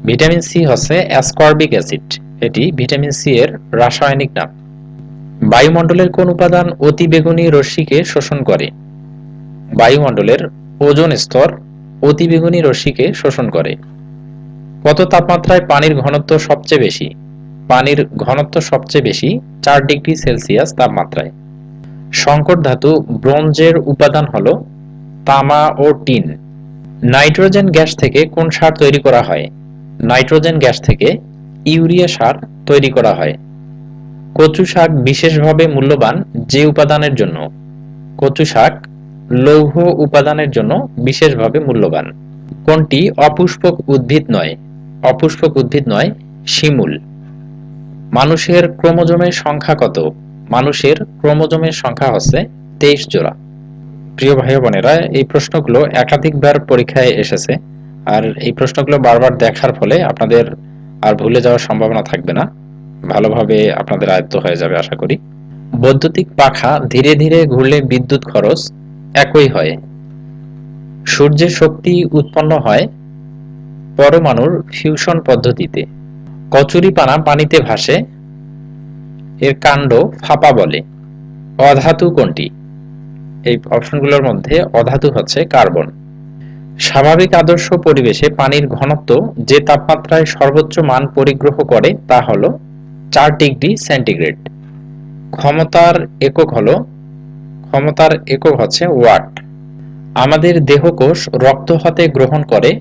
ভিটামিন সি হচ্ছে অ্যাসকর্বিক অ্যাসিড, এটি ভিটামিন সি এর রাসায়নিক নাম। বায়ুমণ্ডলের কোন উপাদান অতিবেগুনি রশ্মিকে শোষণ করে? বায়ুমণ্ডলের ওজোন স্তর অতিবেগুনি রশ্মিকে শোষণ করে। কত তাপমাত্রায় পানির ঘনত্ব সবচেয়ে বেশি? পানির ঘনত্ব সবচেয়ে বেশি 4 ডিগ্রি সেলসিয়াস তাপমাত্রায়। সংকর ধাতু ব্রোঞ্জের উপাদান হলো তামা ও টিন। নাইট্রোজেন গ্যাস থেকে কোন সার তৈরি করা হয়? নাইট্রোজেন গ্যাস থেকে ইউরিয়া সার তৈরি করা হয়। কচু শাক বিশেষভাবে মূল্যবান যে উপাদানের জন্য? কচু শাক লৌহ উপাদানের জন্য বিশেষভাবে মূল্যবান। কোনটি অপুষ্পক উদ্ভিদ নয়? অপুষ্পক উদ্ভিদ নয় শিমুল। মানুষের ক্রোমোজোমের সংখ্যা কত? মানুষের ক্রোমোজোমের সংখ্যা হচ্ছে 23 জোড়া। প্রিয় ভাই বোনেরা, এই প্রশ্নগুলো একাধিকবার পরীক্ষায় এসেছে, আর এই প্রশ্নগুলো বারবার দেখার ফলে আপনাদের আর ভুলে যাওয়ার সম্ভাবনা থাকবে না, ভালোভাবে আপনাদের আয়ত্ত হয়ে যাবে আশা করি। বৈদ্যুতিক পাখা ধীরে ধীরে ঘুরলে বিদ্যুৎ খরচ একই হয়। সূর্যের শক্তি উৎপন্ন হয় পরমাণুর ফিউশন পদ্ধতিতে। কচুরিপানা পানিতে ভাসে, এর কাণ্ড ফাঁপা বলে। অধাতু কোনটি? এই অপশনগুলোর মধ্যে অধাতু হচ্ছে কার্বন। স্বাভাবিক আদর্শ পরিবেশে পানির ঘনত্ব যে তাপমাত্রায় সর্বোচ্চ মান পরিগ্রহ করে তা হলো 4 ডিগ্রি সেন্টিগ্রেড। ক্ষমতার একক হচ্ছে ওয়াট। আমাদের দেহকোষ রক্ত হতে গ্রহণ করে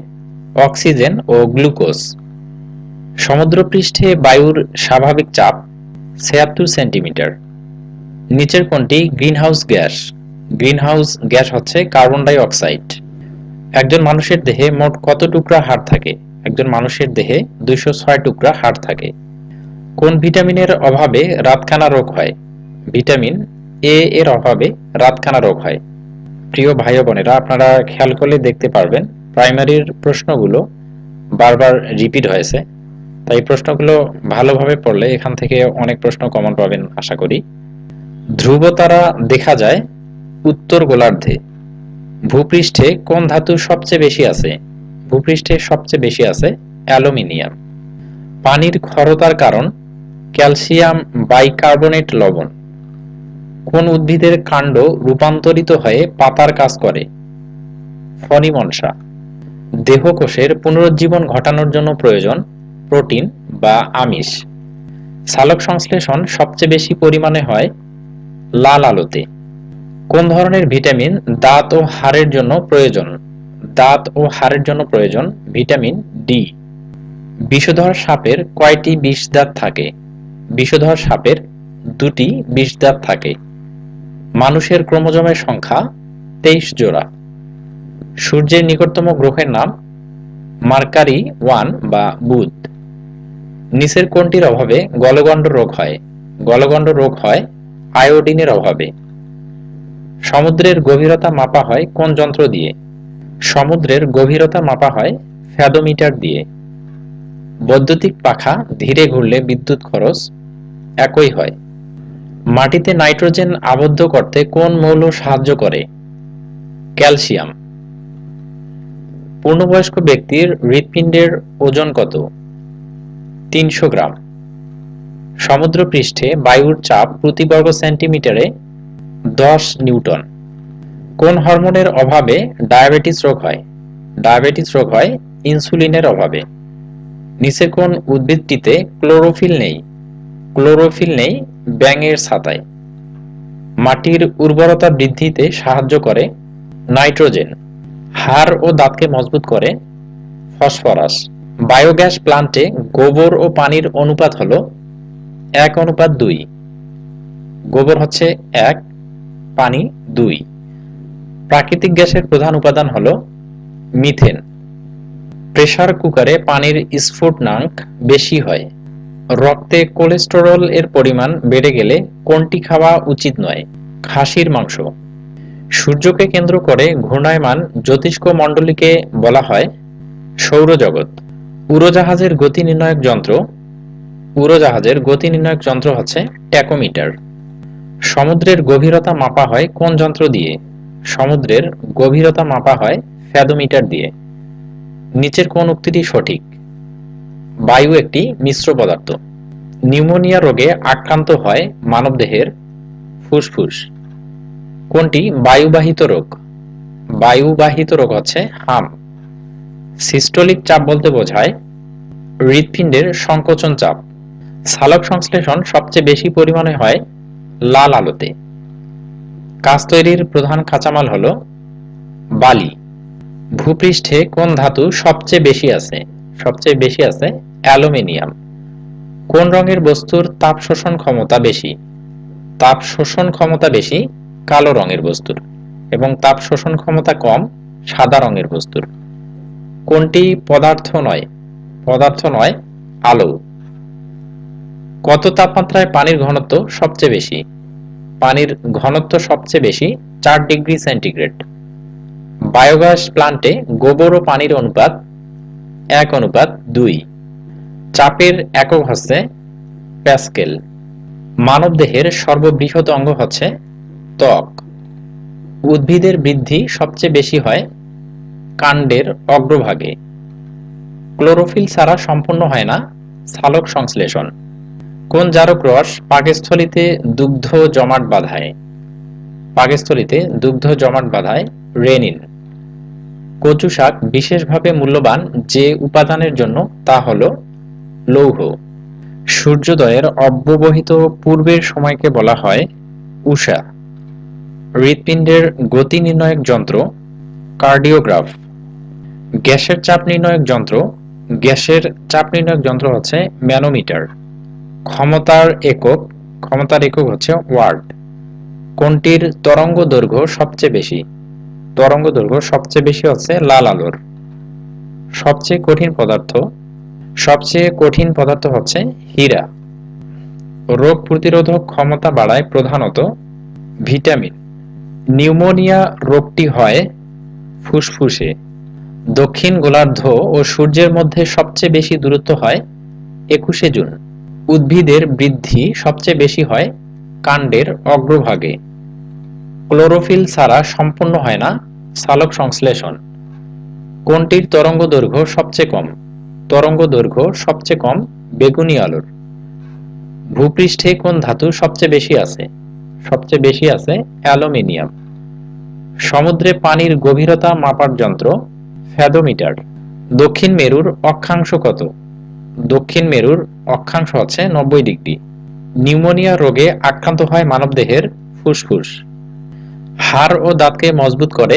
অক্সিজেন ও গ্লুকোজ। সমুদ্রপৃষ্ঠে বায়ুর স্বাভাবিক চাপ 76 সেন্টিমিটার। নিচের কোনটি গ্রিনহাউস গ্যাস? গ্রিনহাউস গ্যাস হচ্ছে কার্বন ডাই অক্সাইড। একজন মানুষের দেহে মোট কত টুকরা হাড় থাকে? একজন মানুষের দেহে 206 টুকরা হাড় থাকে। কোন ভিটামিনের অভাবে রাতকানা রোগ হয়? ভিটামিন এ এর অভাবে রাতকানা রোগ হয়। প্রিয় ভাই বোনেরা, আপনারা খেয়াল করলে দেখতে পারবেন প্রাইমারির প্রশ্নগুলো বারবার রিপিট হয়েছে, তাই প্রশ্নগুলো ভালোভাবে পড়লে এখান থেকে অনেক প্রশ্ন কমন পাবেন আশা করি। ধ্রুব তারা দেখা যায় উত্তর গোলার্ধে। ভূপৃষ্ঠে কোন ধাতু সবচেয়ে বেশি আছে? ভূপৃষ্ঠে সবচেয়ে বেশি আছে অ্যালুমিনিয়াম। পানির ক্ষরতার কারণ ক্যালসিয়াম বাইকার্বনেট লবণ। কোন উদ্ভিদের কাণ্ড রূপান্তরিত হয়ে পাতার কাজ করে? ফণিমনসা। দেহকোষের পুনরুজ্জীবন ঘটানোর জন্য প্রয়োজন প্রোটিন বা আমিষ। সালোক সংশ্লেষণ সবচেয়ে বেশি পরিমাণে হয় লাল আলোতে। কোন ধরনের ভিটামিন দাঁত ও হাড়ের জন্য প্রয়োজন? দাঁত ও হাড়ের জন্য প্রয়োজন ভিটামিন ডি। বিষধর সাপের কয়টি বিষ দাঁত থাকে? বিষধর সাপের 2টি বিষ দাঁত থাকে। মানুষের ক্রোমোজোমের সংখ্যা 23 জোড়া। সূর্যের নিকটতম গ্রহের নাম মার্কারি 1 বা বুধ। নিচের কোনটির অভাবে গলগণ্ড রোগ হয়? গলগণ্ড রোগ হয় আয়োডিনের অভাবে। সমুদ্রের গভীরতা মাপা হয় কোন যন্ত্র দিয়ে? সমুদ্রের গভীরতা মাপা হয় ফ্যাদোমিটার দিয়ে। বৈদ্যুতিক পাখা ধীরে ঘুরলে বিদ্যুৎ খরচ একই হয়। মাটিতে নাইট্রোজেন আবদ্ধ করতে কোন মৌল সাহায্য করে? ক্যালসিয়াম। পূর্ণবয়স্ক ব্যক্তির হৃৎপিণ্ডের ওজন কত? 300 গ্রাম। সমুদ্রপৃষ্ঠে বায়ুর চাপ প্রতি বর্গ সেন্টিমিটারে 10 নিউটন। কোন হরমোনের অভাবে ডায়াবেটিস রোগ হয়? ডায়াবেটিস রোগ হয় ইনসুলিনের অভাবে। নিচের কোন উদ্ভিদটিতে ক্লোরোফিল নেই? ক্লোরোফিল নেই ব্যাঙের ছাতায়। মাটির উর্বরতা বৃদ্ধিতে সাহায্য করে নাইট্রোজেন। হাড় ও দাঁতকে মজবুত করে ফসফরাস। বায়োগ্যাস প্লান্টে গোবর ও পানির অনুপাত হলো 1:2। গোবর হচ্ছে 1, পানি 2। প্রাকৃতিক গ্যাসের প্রধান উপাদান হলো মিথেন। প্রেসার কুকারে পানির স্ফুটনাঙ্ক বেশি হয়। রক্তে কোলেস্টেরল এর পরিমাণ বেড়ে গেলে কোনটি খাওয়া উচিত নয়? খাসির মাংস। সূর্যকে কেন্দ্র করে ঘূর্ণায়মান জ্যোতিষ্ক মণ্ডলীকে বলা হয় সৌরজগৎ। উড়োজাহাজের গতি নির্ণায়ক যন্ত্র। উড়োজাহাজের গতি নির্ণায়ক যন্ত্র হচ্ছে ট্যাকোমিটার। সমুদ্রের গভীরতা মাপা হয় কোন যন্ত্র দিয়ে? সমুদ্রের গভীরতা মাপা হয় ফ্যাদোমিটার দিয়ে। নিচের কোন উক্তিটি সঠিক? বায়ু একটি মিশ্র পদার্থ। নিউমোনিয়া রোগে আক্রান্ত হয় মানবদেহের ফুসফুস। কোনটি বায়ুবাহিত রোগ? বায়ুবাহিত রোগ হচ্ছে হাম। সিস্টোলিক চাপ বলতে বোঝায় হৃৎপিণ্ডের সংকোচন চাপ। সালোক সংশ্লেষণ সবচেয়ে বেশি পরিমাণে হয় লাল আলোতে। কাঁচ তৈরির প্রধান কাঁচামাল হলো বালি। ভূপৃষ্ঠে কোন ধাতু সবচেয়ে বেশি আছে? সবচেয়ে বেশি আছে অ্যালুমিনিয়াম। কোন রঙের বস্তুর তাপ শোষণ ক্ষমতা বেশি? তাপ শোষণ ক্ষমতা বেশি কালো রঙের বস্তুর, এবং তাপ শোষণ ক্ষমতা কম সাদা রঙের বস্তুর। কোনটি পদার্থ নয়? পদার্থ নয় আলো। কত তাপমাত্রায় পানির ঘনত্ব সবচেয়ে বেশি? পানির ঘনত্ব সবচেয়ে বেশি 4 ডিগ্রি সেন্টিগ্রেড। বায়োগ্যাস প্লান্টে গোবর ও পানির অনুপাত 1:2। চাপের একক হচ্ছে প্যাসকেল। মানবদেহের সর্ববৃহৎ অঙ্গ হচ্ছে ত্বক। উদ্ভিদের বৃদ্ধি সবচেয়ে বেশি হয় কাণ্ডের অগ্রভাগে। ক্লোরোফিল ছাড়া সম্পূর্ণ হয় না সালোক সংশ্লেষণ। কোন জারক রস পাকস্থলীতে দুগ্ধ জমাট বাঁধায়? পাকস্থলীতে দুগ্ধ জমাট বাঁধায় রেনিন। কচু শাক বিশেষভাবে মূল্যবান যে উপাদানের জন্য তা হলো লৌহ। সূর্যোদয়ের অব্যবহিত পূর্বের সময়কে বলা হয় উষা। হৃৎপিণ্ডের গতি নির্ণায়ক যন্ত্র কার্ডিওগ্রাফ। গ্যাসের চাপ নির্ণায়ক যন্ত্র। গ্যাসের চাপ নির্ণায়ক যন্ত্র হচ্ছে ম্যানোমিটার। ক্ষমতার একক হচ্ছে ওয়াট। কোনটির তরঙ্গ দৈর্ঘ্য সবচেয়ে বেশি? তরঙ্গ দৈর্ঘ্য সবচেয়ে বেশি হচ্ছে লাল আলোর। সবচেয়ে কঠিন পদার্থ হচ্ছে হীরা। রোগ প্রতিরোধক ক্ষমতা বাড়ায় প্রধানত ভিটামিন। নিউমোনিয়া রোগটি হয় ফুসফুসে। দক্ষিণ গোলার্ধ ও সূর্যের মধ্যে সবচেয়ে বেশি দূরত্ব হয় 21শে জুন। উদ্ভিদের বৃদ্ধি সবচেয়ে বেশি হয় কাণ্ডের অগ্রভাগে। ক্লোরোফিল ছাড়া সম্পূর্ণ হয় না সালোক সংশ্লেষণ। কোনটির তরঙ্গ দৈর্ঘ্য সবচেয়ে কম? তরঙ্গ দৈর্ঘ্য সবচেয়ে কম বেগুনি আলোর। ভূপৃষ্ঠে কোন ধাতু সবচেয়ে বেশি আছে? সবচেয়ে বেশি আছে অ্যালুমিনিয়াম। সমুদ্রে পানির গভীরতা মাপার যন্ত্র ফ্যাদোমিটার। দক্ষিণ মেরুর অক্ষাংশ কত? দক্ষিণ মেরুর অক্ষাংশ হচ্ছে 90 ডিগ্রি। নিউমোনিয়া রোগে আক্রান্ত হয় মানবদেহের ফুসফুস। হাড় ও দাঁতকে মজবুত করে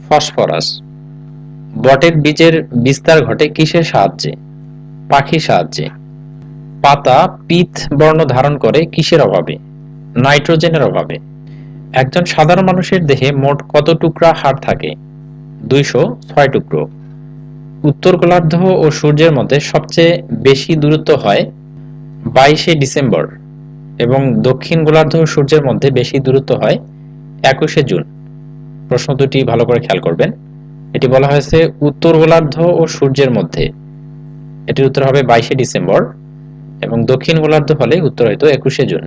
ফসফরাস। বটের বীজের বিস্তার ঘটে কিসের সাহায্যে? পাখির সাহায্যে। পাতা পীত বর্ণ ধারণ করে কিসের অভাবে? নাইট্রোজেনের অভাবে। একজন সাধারণ মানুষের দেহে মোট কত টুকরা হাড় থাকে? 206 টুকরো। উত্তর গোলার্ধ ও সূর্যের মধ্যে সবচেয়ে বেশি দূরত্ব হয় 22শে ডিসেম্বর এবং দক্ষিণ গোলার্ধ ও সূর্যের মধ্যে বেশি দূরত্ব হয় 21শে জুন। প্রশ্ন দুটি ভালো করে খেয়াল করবেন। এটি বলা হয়েছে উত্তর গোলার্ধ ও সূর্যের মধ্যে, এটির উত্তর হবে 22শে ডিসেম্বর এবং দক্ষিণ গোলার্ধ হলে উত্তর হয়তো 21শে জুন।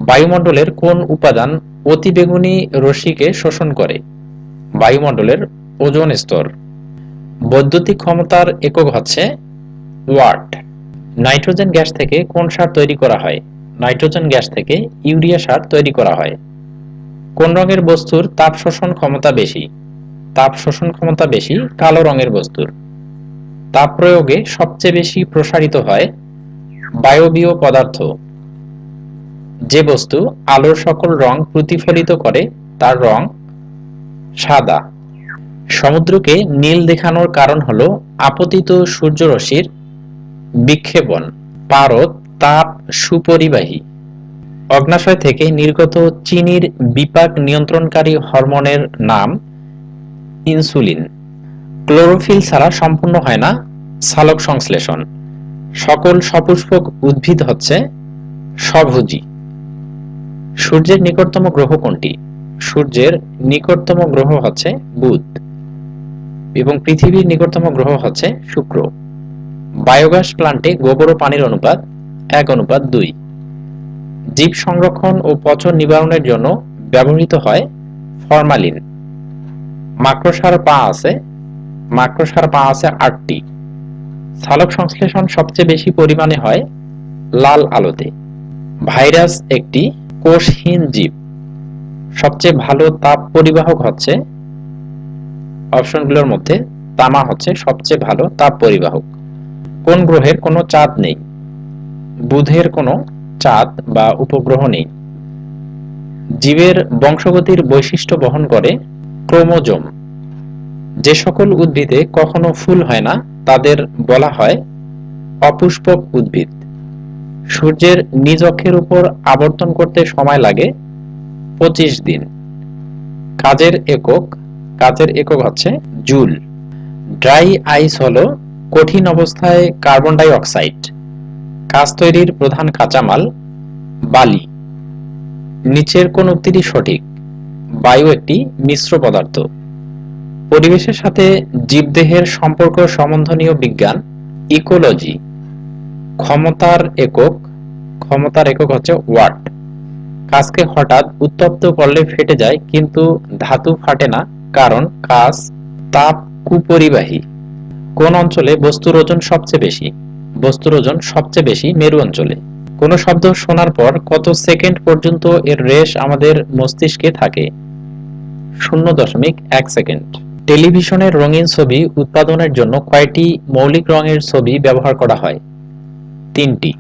বায়ুমণ্ডলের কোন উপাদান অতিবেগুনি রশ্মিকে শোষণ করে? বায়ুমণ্ডলের ওজোন স্তর। বৈদ্যুতিক ক্ষমতার একক হচ্ছে ওয়াট। নাইট্রোজেন গ্যাস থেকে কোন সার তৈরি করা হয়? নাইট্রোজেন গ্যাস থেকে ইউরিয়া সার তৈরি করা হয়। কোন রঙের বস্তুর তাপ শোষণ ক্ষমতা বেশি? তাপ শোষণ ক্ষমতা বেশি কালো রঙের বস্তুর। তাপ প্রয়োগে সবচেয়ে বেশি প্রসারিত হয় বায়বীয় পদার্থ। যে বস্তু আলোর সকল রং প্রতিফলিত করে তার রং সাদা। সমুদ্রকে নীল দেখানোর কারণ হলো আপতিত সূর্যরশ্মির বিক্ষেপণ। পারদ তাপ সুপরিবাহী। অগ্ন্যাশয় থেকে নির্গত চিনির বিপাক নিয়ন্ত্রণকারী হরমোনের নাম ইনসুলিন। ক্লোরোফিল ছাড়া সম্পূর্ণ হয় না সালোক সংশ্লেষণ। সকল সপুষ্পক উদ্ভিদ হচ্ছে স্বভোজী। সূর্যের নিকটতম গ্রহ কোনটি? সূর্যের নিকটতম গ্রহ হচ্ছে বুধ এবং পৃথিবীর নিকটতম গ্রহ হচ্ছে শুক্র। বায়োগ্যাস প্লান্টে গোবর ও পানির অনুপাত 1:2। জীব সংরক্ষণ ও পচন নিবারণের জন্য ব্যবহৃত হয় ফরমালিন। মাকড়সার পা আছে 8টি। সালোক সংশ্লেষণ সবচেয়ে বেশি পরিমাণে হয় লাল আলোতে। ভাইরাস একটি কোষহীন জীব। সবচেয়ে ভালো তাপ পরিবাহক হচ্ছে অপশনগুলোর মধ্যে তামা হচ্ছে সবচেয়ে ভালো তাপ পরিবাহক। কোন গ্রহের কোনো চাঁদ নেই? বুধের কোনো চাঁদ বা উপগ্রহ নেই। জীবের বংশগতির বৈশিষ্ট্য বহন করে ক্রোমোজোম। যে সকল উদ্ভিদে কখনো ফুল হয় না তাদের বলা হয় অপুষ্পক উদ্ভিদ। সূর্যের নিজ অক্ষের উপর আবর্তন করতে সময় লাগে 25 দিন। কাজের একক হচ্ছে জুল। ড্রাই আইস হলো কঠিন অবস্থায় কার্বন ডাই অক্সাইড। কাঁচ তৈরির প্রধান কাঁচামাল বালি। নিচের কোন উক্তিটি সঠিক? বায়ু একটি মিশ্র পদার্থ। পরিবেশের সাথে জীবদেহের সম্পর্ক সম্বন্ধনীয় বিজ্ঞান ইকোলজি। ক্ষমতার একক হচ্ছে ওয়াট। কাঁচকে হঠাৎ উত্তপ্ত করলে ফেটে যায় কিন্তু ধাতু ফাটে না, কারণ কাঁচ তাপ কুপরিবাহী। কোন অঞ্চলে বস্তুর ওজন সবচেয়ে বেশি? বস্তুর ওজন সবচেয়ে বেশি মেরু অঞ্চলে। কোন শব্দ শোনার পর কত সেকেন্ড পর্যন্ত এর রেশ আমাদের মস্তিষ্কে থাকে? 0.1 সেকেন্ড। টেলিভিশনের রঙিন ছবি উৎপাদনের জন্য কয়টি মৌলিক রঙের ছবি ব্যবহার করা হয়? 3টি,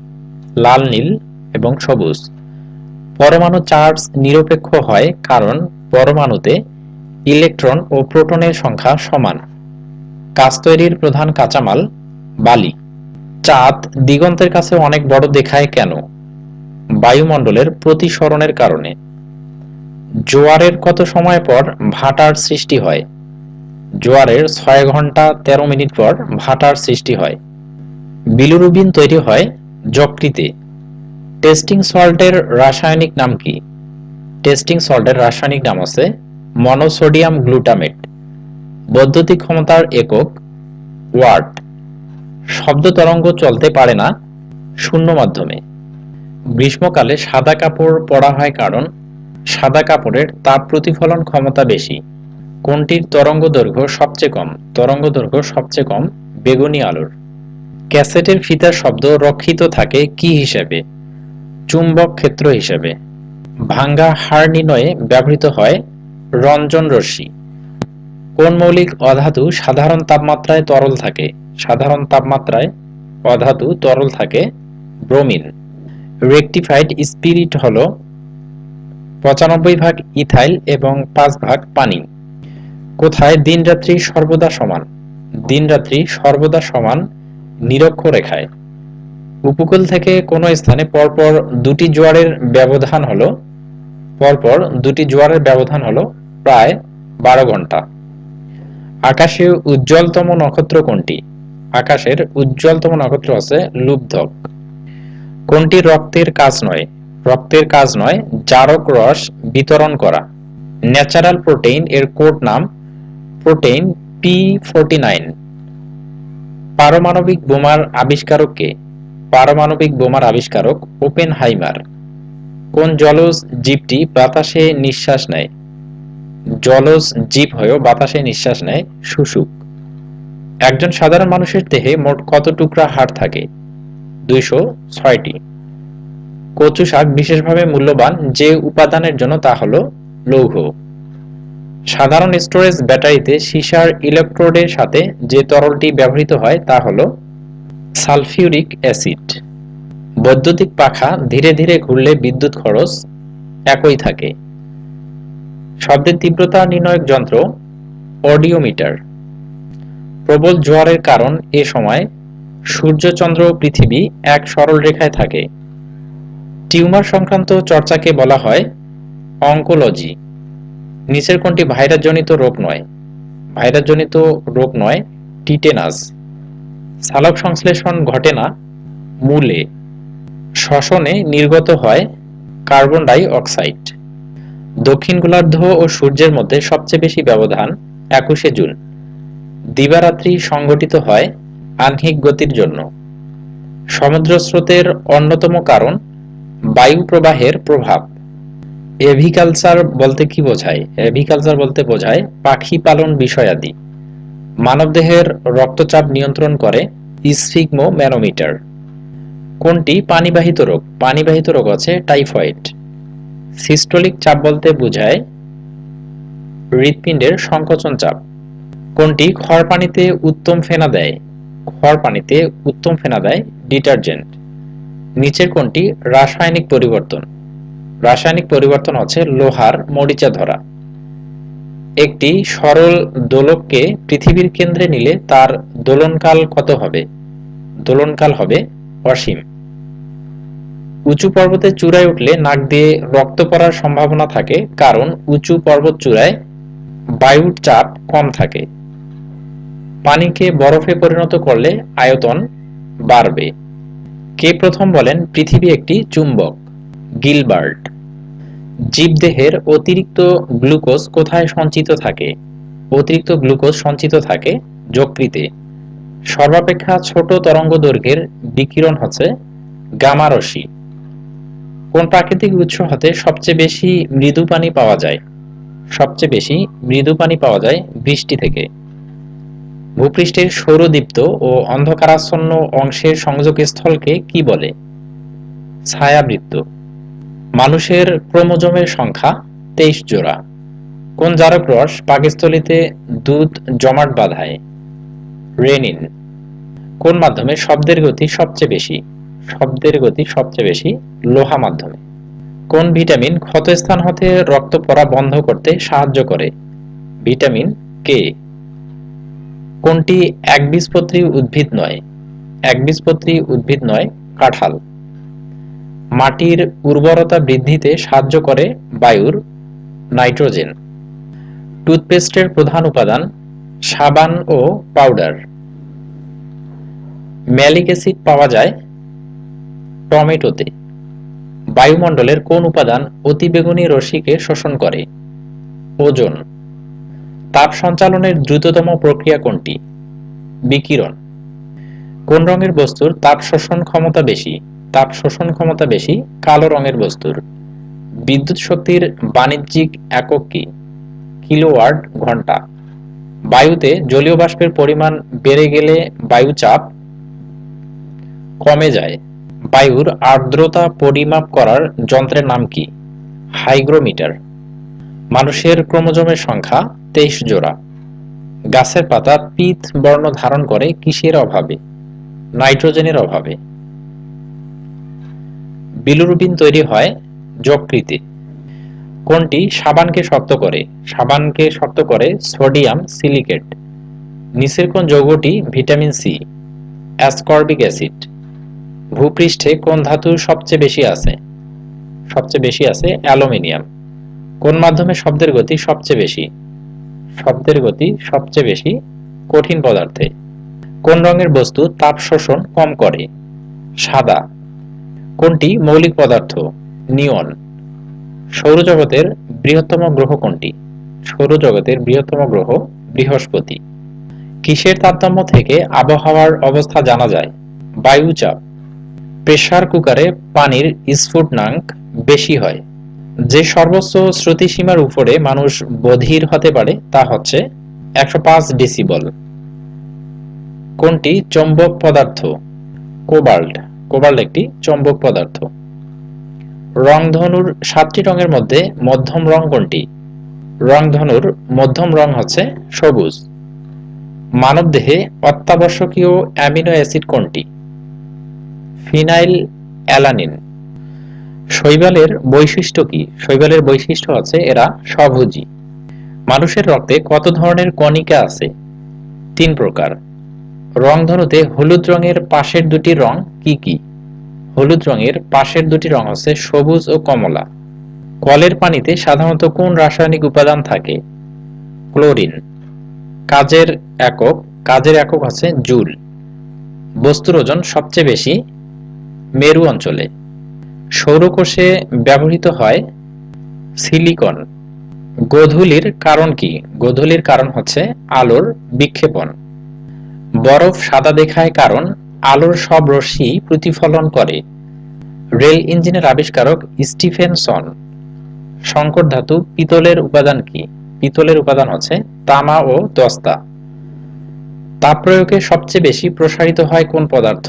লাল, নীল এবং সবুজ। পরমাণু চার্জ নিরপেক্ষ হয় কারণ পরমাণুতে ইলেকট্রন ও প্রোটনের সংখ্যা সমান। কাঁচ তৈরির প্রধান কাঁচামাল বালি। চাঁদ দিগন্তের কাছে অনেক বড় দেখায় কেন? বায়ুমণ্ডলের প্রতিসরণের কারণে। জোয়ারের কত সময় পর ভাটার সৃষ্টি হয়? জোয়ারের 6 ঘন্টা 13 মিনিট পর ভাটার সৃষ্টি হয়। বিলিরুবিন তৈরি হয় যকৃতে। টেস্টিং সল্টের রাসায়নিক নাম কি? টেস্টিং সল্টের রাসায়নিক নাম আছে মনোসোডিয়াম গ্লুটামেট। বৈদ্যুতিক ক্ষমতার একক ওয়াট। শব্দ তরঙ্গ চলতে পারে না শূন্য মাধ্যমে। গ্রীষ্মকালে সাদা কাপড় পরা হয় কারণ সাদা কাপড়ের তাপ প্রতিফলন ক্ষমতা বেশি। কোনটির তরঙ্গ দৈর্ঘ্য সবচেয়ে কম? তরঙ্গ দৈর্ঘ্য সবচেয়ে কম বেগুনি আলোর। ক্যাসেটের ফিতার শব্দ রক্ষিত থাকে কি হিসেবে? চুম্বক ক্ষেত্র হিসেবে। ভাঙ্গা হাড় নির্ণয়ে ব্যবহৃত হয় রঞ্জন রশ্মি। কোন মৌলিক অধাতু সাধারণ তাপমাত্রায় তরল থাকে? সাধারণ তাপমাত্রায় অধাতু তরল থাকে ব্রোমিন। রেকটিফাইড স্পিরিট হলো 95% ইথাইল এবং 5% পানি। কোথায় দিন-রাত্রি সর্বদা সমান? দিন-রাত্রি সর্বদা সমান নিরক্ষরেখায়। উপকূল থেকে কোন স্থানে পরপর দুটি জোয়ারের ব্যবধান হলো প্রায় 12 ঘন্টা। আকাশে উজ্জ্বলতম নক্ষত্র কোনটি? আকাশের উজ্জ্বলতম নক্ষত্র হচ্ছে লুব্ধক। কোনটি রক্তের কাজ নয়? রক্তের কাজ নয় জারক রস বিতরণ করা। ন্যাচারাল প্রোটিন এর কোড নাম প্রোটিন P49। পারমাণবিক বোমার আবিষ্কারক কে? পারমাণবিক বোমার আবিষ্কারক ওপেনহাইমার। কোন জলজ জীবটি বাতাসে নিঃশ্বাস নেয়? জলজ জীব হয়েও বাতাসে নিঃশ্বাস নেয় শুশুক। একজন সাধারণ মানুষের দেহে মোট কত টুকরা হাড় থাকে? 206টি। কচু শাক বিশেষভাবে মূল্যবান যে উপাদানের জন্য তা হলো লৌহ। সাধারণ স্টোরেজ ব্যাটারিতে সীসার ইলেকট্রোডের সাথে যে তরলটি ব্যবহৃত হয় তা হলো সালফিউরিক অ্যাসিড। বৈদ্যুতিক পাখা ধীরে ধীরে ঘুরলে বিদ্যুৎ খরচ একই থাকে। শব্দের তীব্রতা নির্ণায়ক যন্ত্র অডিওমিটার। প্রবল জোয়ারের কারণ এ সময় সূর্য চন্দ্র ও পৃথিবী এক সরল রেখায় থাকে। টিউমার সংক্রান্ত চর্চাকে বলা হয় অঙ্কোলজি। নিচের কোনটি ভাইরাসজনিত রোগ নয়? ভাইরাসজনিত রোগ নয় টিটেনাস। সালোক সংশ্লেষণ ঘটে না মূলে। শ্বসনে নির্গত হয় কার্বন ডাই অক্সাইড। দক্ষিণ গোলার্ধ ও সূর্যের মধ্যে সবচেয়ে বেশি ব্যবধান 21শে জুন। দিবারাত্রি সংঘটিত হয় আহ্নিক গতির জন্য। সমুদ্র স্রোতের অন্যতম কারণ বায়ু প্রবাহের প্রভাব। এভিকালচার বলতে কি বোঝায়? এভিকালচার বলতে বোঝায় পাখি পালন বিষয়াদি। মানবদেহের রক্তচাপ নিয়ন্ত্রণ করে স্ফিগমোম্যানোমিটার। কোনটি পানিবাহিত রোগ? পানিবাহিত রোগ হচ্ছে টাইফয়েড। সিস্টোলিক চাপ বলতে বোঝায় হৃৎপিণ্ডের সংকোচন চাপ। কোনটি খড়পানিতে উত্তম ফেনা দেয়? খড়পানিতে উত্তম ফেনা দেয় ডিটারজেন্ট। নিচের কোনটি রাসায়নিক পরিবর্তন? রাসায়নিক পরিবর্তন হচ্ছে লোহার মরিচা ধরা। একটি সরল দোলককে পৃথিবীর কেন্দ্রে নিলে তার দোলনকাল কত হবে? দোলনকাল হবে অসীম। উঁচু পর্বতের চূড়ায় উঠলে নাক দিয়ে রক্ত পড়ার সম্ভাবনা থাকে কারণ উঁচু পর্বত চূড়ায় বায়ুর চাপ কম থাকে। পানিকে বরফে পরিণত করলে আয়তন বাড়বে। কে প্রথম বলেন পৃথিবী একটি চুম্বক? গিলবার্ট। জীবদেহের অতিরিক্ত গ্লুকোজ কোথায় সঞ্চিত থাকে? অতিরিক্ত গ্লুকোজ সঞ্চিত থাকে যকৃতে। সর্বাপেক্ষা ছোট তরঙ্গদৈর্ঘ্যের বিকিরণ হচ্ছে গামা রশ্মি। কোন প্রাকৃতিক উৎস হতে সবচেয়ে বেশি মৃদু পানি পাওয়া যায়? সবচেয়ে বেশি মৃদু পানি পাওয়া যায় বৃষ্টি থেকে। ভূপৃষ্ঠের সৌরদীপ্ত ও অন্ধকারাচ্ছন্ন অংশের সংযোগস্থলকে কি বলে? ছায়াবৃত্ত। মানুষের ক্রোমোজোমের সংখ্যা 23 জোড়া। কোন জারক রস পাকস্থলীতে দুধ জমাট বাঁধায়? রেনিন। কোন মাধ্যমে শব্দের গতি সবচেয়ে বেশি? শব্দের গতি সবচেয়ে বেশি লোহা মাধ্যমে। কোন ভিটামিন ক্ষতস্থান হতে রক্ত পড়া বন্ধ করতে সাহায্য করে? Vitamin K. কোনটি একবীজপত্রী উদ্ভিদ নয়? একবীজপত্রী উদ্ভিদ নয় কাঁঠাল। মাটির উর্বরতা বৃদ্ধিতে সাহায্য করে বায়ুর নাইট্রোজেন। টুথপেস্টের প্রধান উপাদান সাবান ও পাউডার। ম্যালিক অ্যাসিড পাওয়া যায় টমেটোতে। বায়ুমণ্ডলের কোন উপাদান অতিবেগুনি রশ্মিকে শোষণ করে? ওজোন। তাপ সঞ্চালনের দ্রুততম প্রক্রিয়া কোনটি? বিকিরণ। কোন রঙের বস্তুর তাপ শোষণ ক্ষমতা বেশি? তাপ শোষণ ক্ষমতা বেশি কালো রঙের বস্তুর। বিদ্যুৎ শক্তির বাণিজ্যিক একক কি? কিলোওয়াট ঘন্টা। বায়ুতে জলীয় বাষ্পের পরিমাণ বেড়ে গেলে বায়ু চাপ কমে যায়। বায়ুর আর্দ্রতা পরিমাপ করার যন্ত্রের নাম কি? হাইগ্রোমিটার। মানুষের ক্রোমোজোমের সংখ্যা 23 জোড়া। গাছের পাতা পীত বর্ণ ধারণ করে কিসের অভাবে? নাইট্রোজেনের অভাবে। বিলিরুবিন তৈরি হয় যকৃতে। কোনটি সাবানকে শক্ত করে? সাবানকে শক্ত করে সোডিয়াম সিলিকেট। নিচের কোন যৌগটি ভিটামিন সি? Ascorbic acid. ভূপৃষ্ঠে কোন ধাতু সবচেয়ে বেশি আছে? সবচেয়ে বেশি আছে অ্যালুমিনিয়াম। কোন মাধ্যমে শব্দের গতি সবচেয়ে বেশি? শব্দের গতি সবচেয়ে বেশি কঠিন পদার্থে। কোন রঙের বস্তু তাপ শোষণ কম করে? সাদা। কোনটি মৌলিক পদার্থ? নিয়ন। সৌরজগতের বৃহত্তম গ্রহ কোনটি? সৌরজগতের বৃহত্তম গ্রহ বৃহস্পতি। কিসের তারতম্য থেকে আবহাওয়ার অবস্থা জানা যায়? বায়ুচাপ। প্রেসার কুকারে পানির স্ফুটনাঙ্ক বেশি হয়। যে সর্বোচ্চ শ্রুতিসীমার উপরে মানুষ বধির হতে পারে তা হচ্ছে 105 ডেসিবল। কোনটি চৌম্বক পদার্থ? কোবাল্ট। কোবাল্ট একটি চৌম্বক পদার্থ। রংধনুর 7টি রঙের মধ্যে মধ্যম রং কোনটি? রংধনুর মধ্যম রং হচ্ছে সবুজ। মানবদেহে অত্যাবশ্যকীয় অ্যামিনো অ্যাসিড কোনটি? Phenyl alanine. শৈবালের বৈশিষ্ট্য কি? শৈবালের বৈশিষ্ট্য হচ্ছে এরা স্বভোজী। মানুষের রক্তে কত ধরনের কণিকা আছে? 3 প্রকার। রংধনুতে হলুদ রঙের পাশের দুটি রং কি কি? হলুদ রঙের পাশের দুটি রং হচ্ছে সবুজ ও কমলা। কলের পানিতে সাধারণত কোন রাসায়নিক উপাদান থাকে? ক্লোরিন। কাজের একক। কাজের একক হচ্ছে জুল। বস্তুর ওজন সবচেয়ে বেশি মেরু অঞ্চলে। সৌরকোষে ব্যবহৃত হয় সিলিকন। গোধূলির কারণ কি? গোধূলির কারণ হচ্ছে আলোর বিক্ষেপণ। বরফ সাদা দেখায় কারণ আলোর সব রশ্মি প্রতিফলন করে। রেল ইঞ্জিনের আবিষ্কারক স্টিফেনসন। সংকর ধাতু পিতলের উপাদান কি? পিতলের উপাদান হচ্ছে তামা ও দস্তা। তাপ প্রয়োগে সবচেয়ে বেশি প্রসারিত হয় কোন পদার্থ?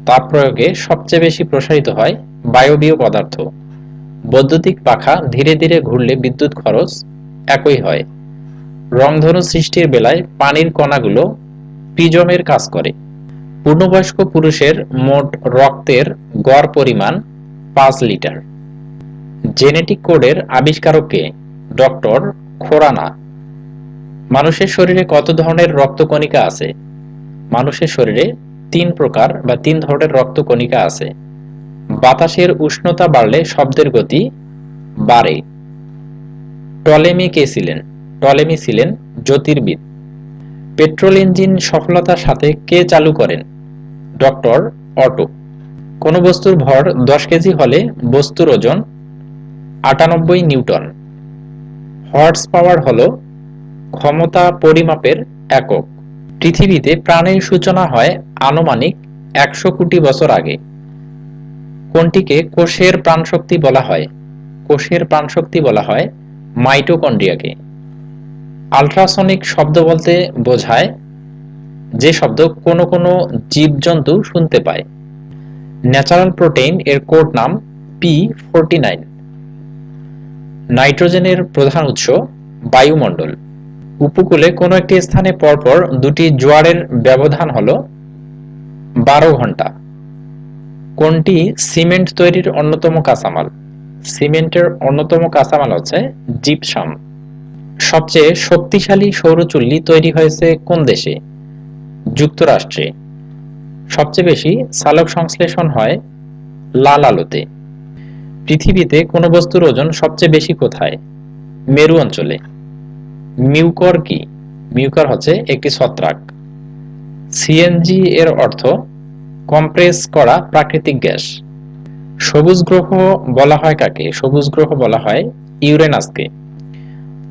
তাপ প্রয়োগে সবচেয়ে বেশি প্রসারিত হয় বায়বীয় পদার্থ। বৈদ্যুতিক পাখা ধীরে ধীরে ঘুরলে বিদ্যুৎ খরচ একই হয়। রংধনু সৃষ্টির বেলায় পানির কণাগুলো প্রিজমের কাজ করে। পূর্ণবয়স্ক পুরুষের মোট রক্তের গড় পরিমাণ 5 লিটার। জেনেটিক কোডের আবিষ্কারক কে? ডক্টর খোরানা। মানুষের শরীরে কত ধরনের রক্তকণিকা আছে? মানুষের শরীরে 3 প্রকার বা 3 ধরনের রক্তকণিকা আছে। বাতাসের উষ্ণতা বাড়লে শব্দের গতি বাড়ে। টলেমি কে ছিলেন? টলেমি ছিলেন জ্যোতির্বিদ। পেট্রোল ইঞ্জিন সফলতার সাথে কে চালু করেন? Doctor auto. কোন বস্তুর ভর 10 কেজি হলে বস্তুর ওজন 98 নিউটন। হর্স পাওয়ার হল ক্ষমতা পরিমাপের একক। পৃথিবীতে প্রাণের সূচনা হয় আনুমানিক 100 কোটি বছর আগে। কোনটিকে কোষের প্রাণশক্তি বলা হয়? কোষের প্রাণশক্তি বলা হয় মাইটোকন্ড্রিয়াকে। আল্ট্রাসনিক শব্দ বলতে বোঝায় যে শব্দ কোনো কোনো জীবজন্তু শুনতে পায়। ন্যাচারাল প্রোটিন এর কোড নাম P49। নাইট্রোজেনের প্রধান উৎস বায়ুমণ্ডল। উপকূলে কোনো একটি স্থানে পরপর দুটি জোয়ারের ব্যবধান হল 12 ঘন্টা। কোনটি সিমেন্ট তৈরির অন্যতম কাঁচামাল? সিমেন্টের অন্যতম কাঁচামাল হচ্ছে জিপসাম। সবচেয়ে শক্তিশালী সৌরচুল্লি তৈরি হয়েছে কোন দেশে? যুক্তরাষ্ট্রে। সবচেয়ে বেশি সালোক সংশ্লেষণ হয় লাল আলোতে। পৃথিবীতে কোন বস্তুর ওজন সবচেয়ে বেশি কোথায়? মেরু অঞ্চলে। মিউকর কি? মিউকর হচ্ছে একটি ছত্রাক। সিএনজি এর অর্থ কম্প্রেস করা প্রাকৃতিক গ্যাস। সবুজ গ্রহ বলা হয় কাকে? সবুজ গ্রহ বলা হয় ইউরেনাসকে।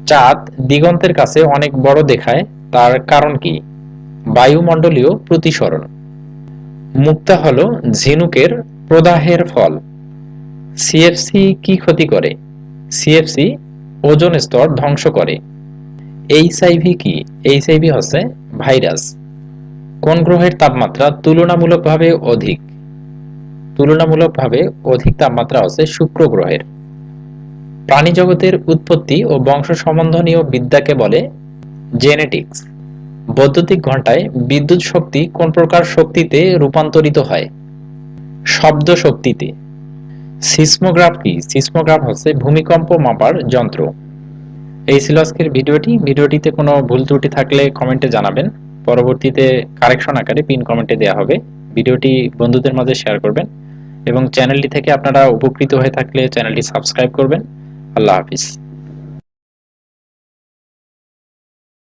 চাঁদ দিগন্তের কাছে অনেক বড় দেখায় তার কারণ কি? বায়ুমণ্ডলীয় প্রতিসরণ। মুক্তা হলো ঝিনুকের প্রদাহের ফল। সিএফসি কি ক্ষতি করে? সিএফসি ওজোন স্তর ধ্বংস করে। এইচআইভি কি? এইচআইভি হচ্ছে ভাইরাস। কোন গ্রহের তাপমাত্রা তুলনামূলকভাবে অধিক? তুলনামূলকভাবে অধিক তাপমাত্রা হচ্ছে শুক্র গ্রহের। প্রাণী জগতের উৎপত্তি ও বংশ সম্বন্ধীয় বিদ্যাকে বলে জেনেটিক্স। বৈদ্যুতিক ঘণ্টায় বিদ্যুৎ শক্তি কোন প্রকার শক্তিতে রূপান্তরিত হয়? শব্দ শক্তিতে। সিসমোগ্রাফ কি? সিসমোগ্রাফ হচ্ছে ভূমিকম্প মাপার যন্ত্র। এই ছিল আজকের ভিডিওটিতে কোনো ভুল ত্রুটি থাকলে কমেন্টে জানাবেন। পরবর্তীতে কারেকশন আকারে পিন কমেন্টে দেওয়া হবে। ভিডিওটি বন্ধুদের মাঝে শেয়ার করবেন এবং চ্যানেলটি থেকে আপনারা উপকৃত হয়ে থাকলে চ্যানেলটি সাবস্ক্রাইব করবেন। আল্লাহ হাফিজ।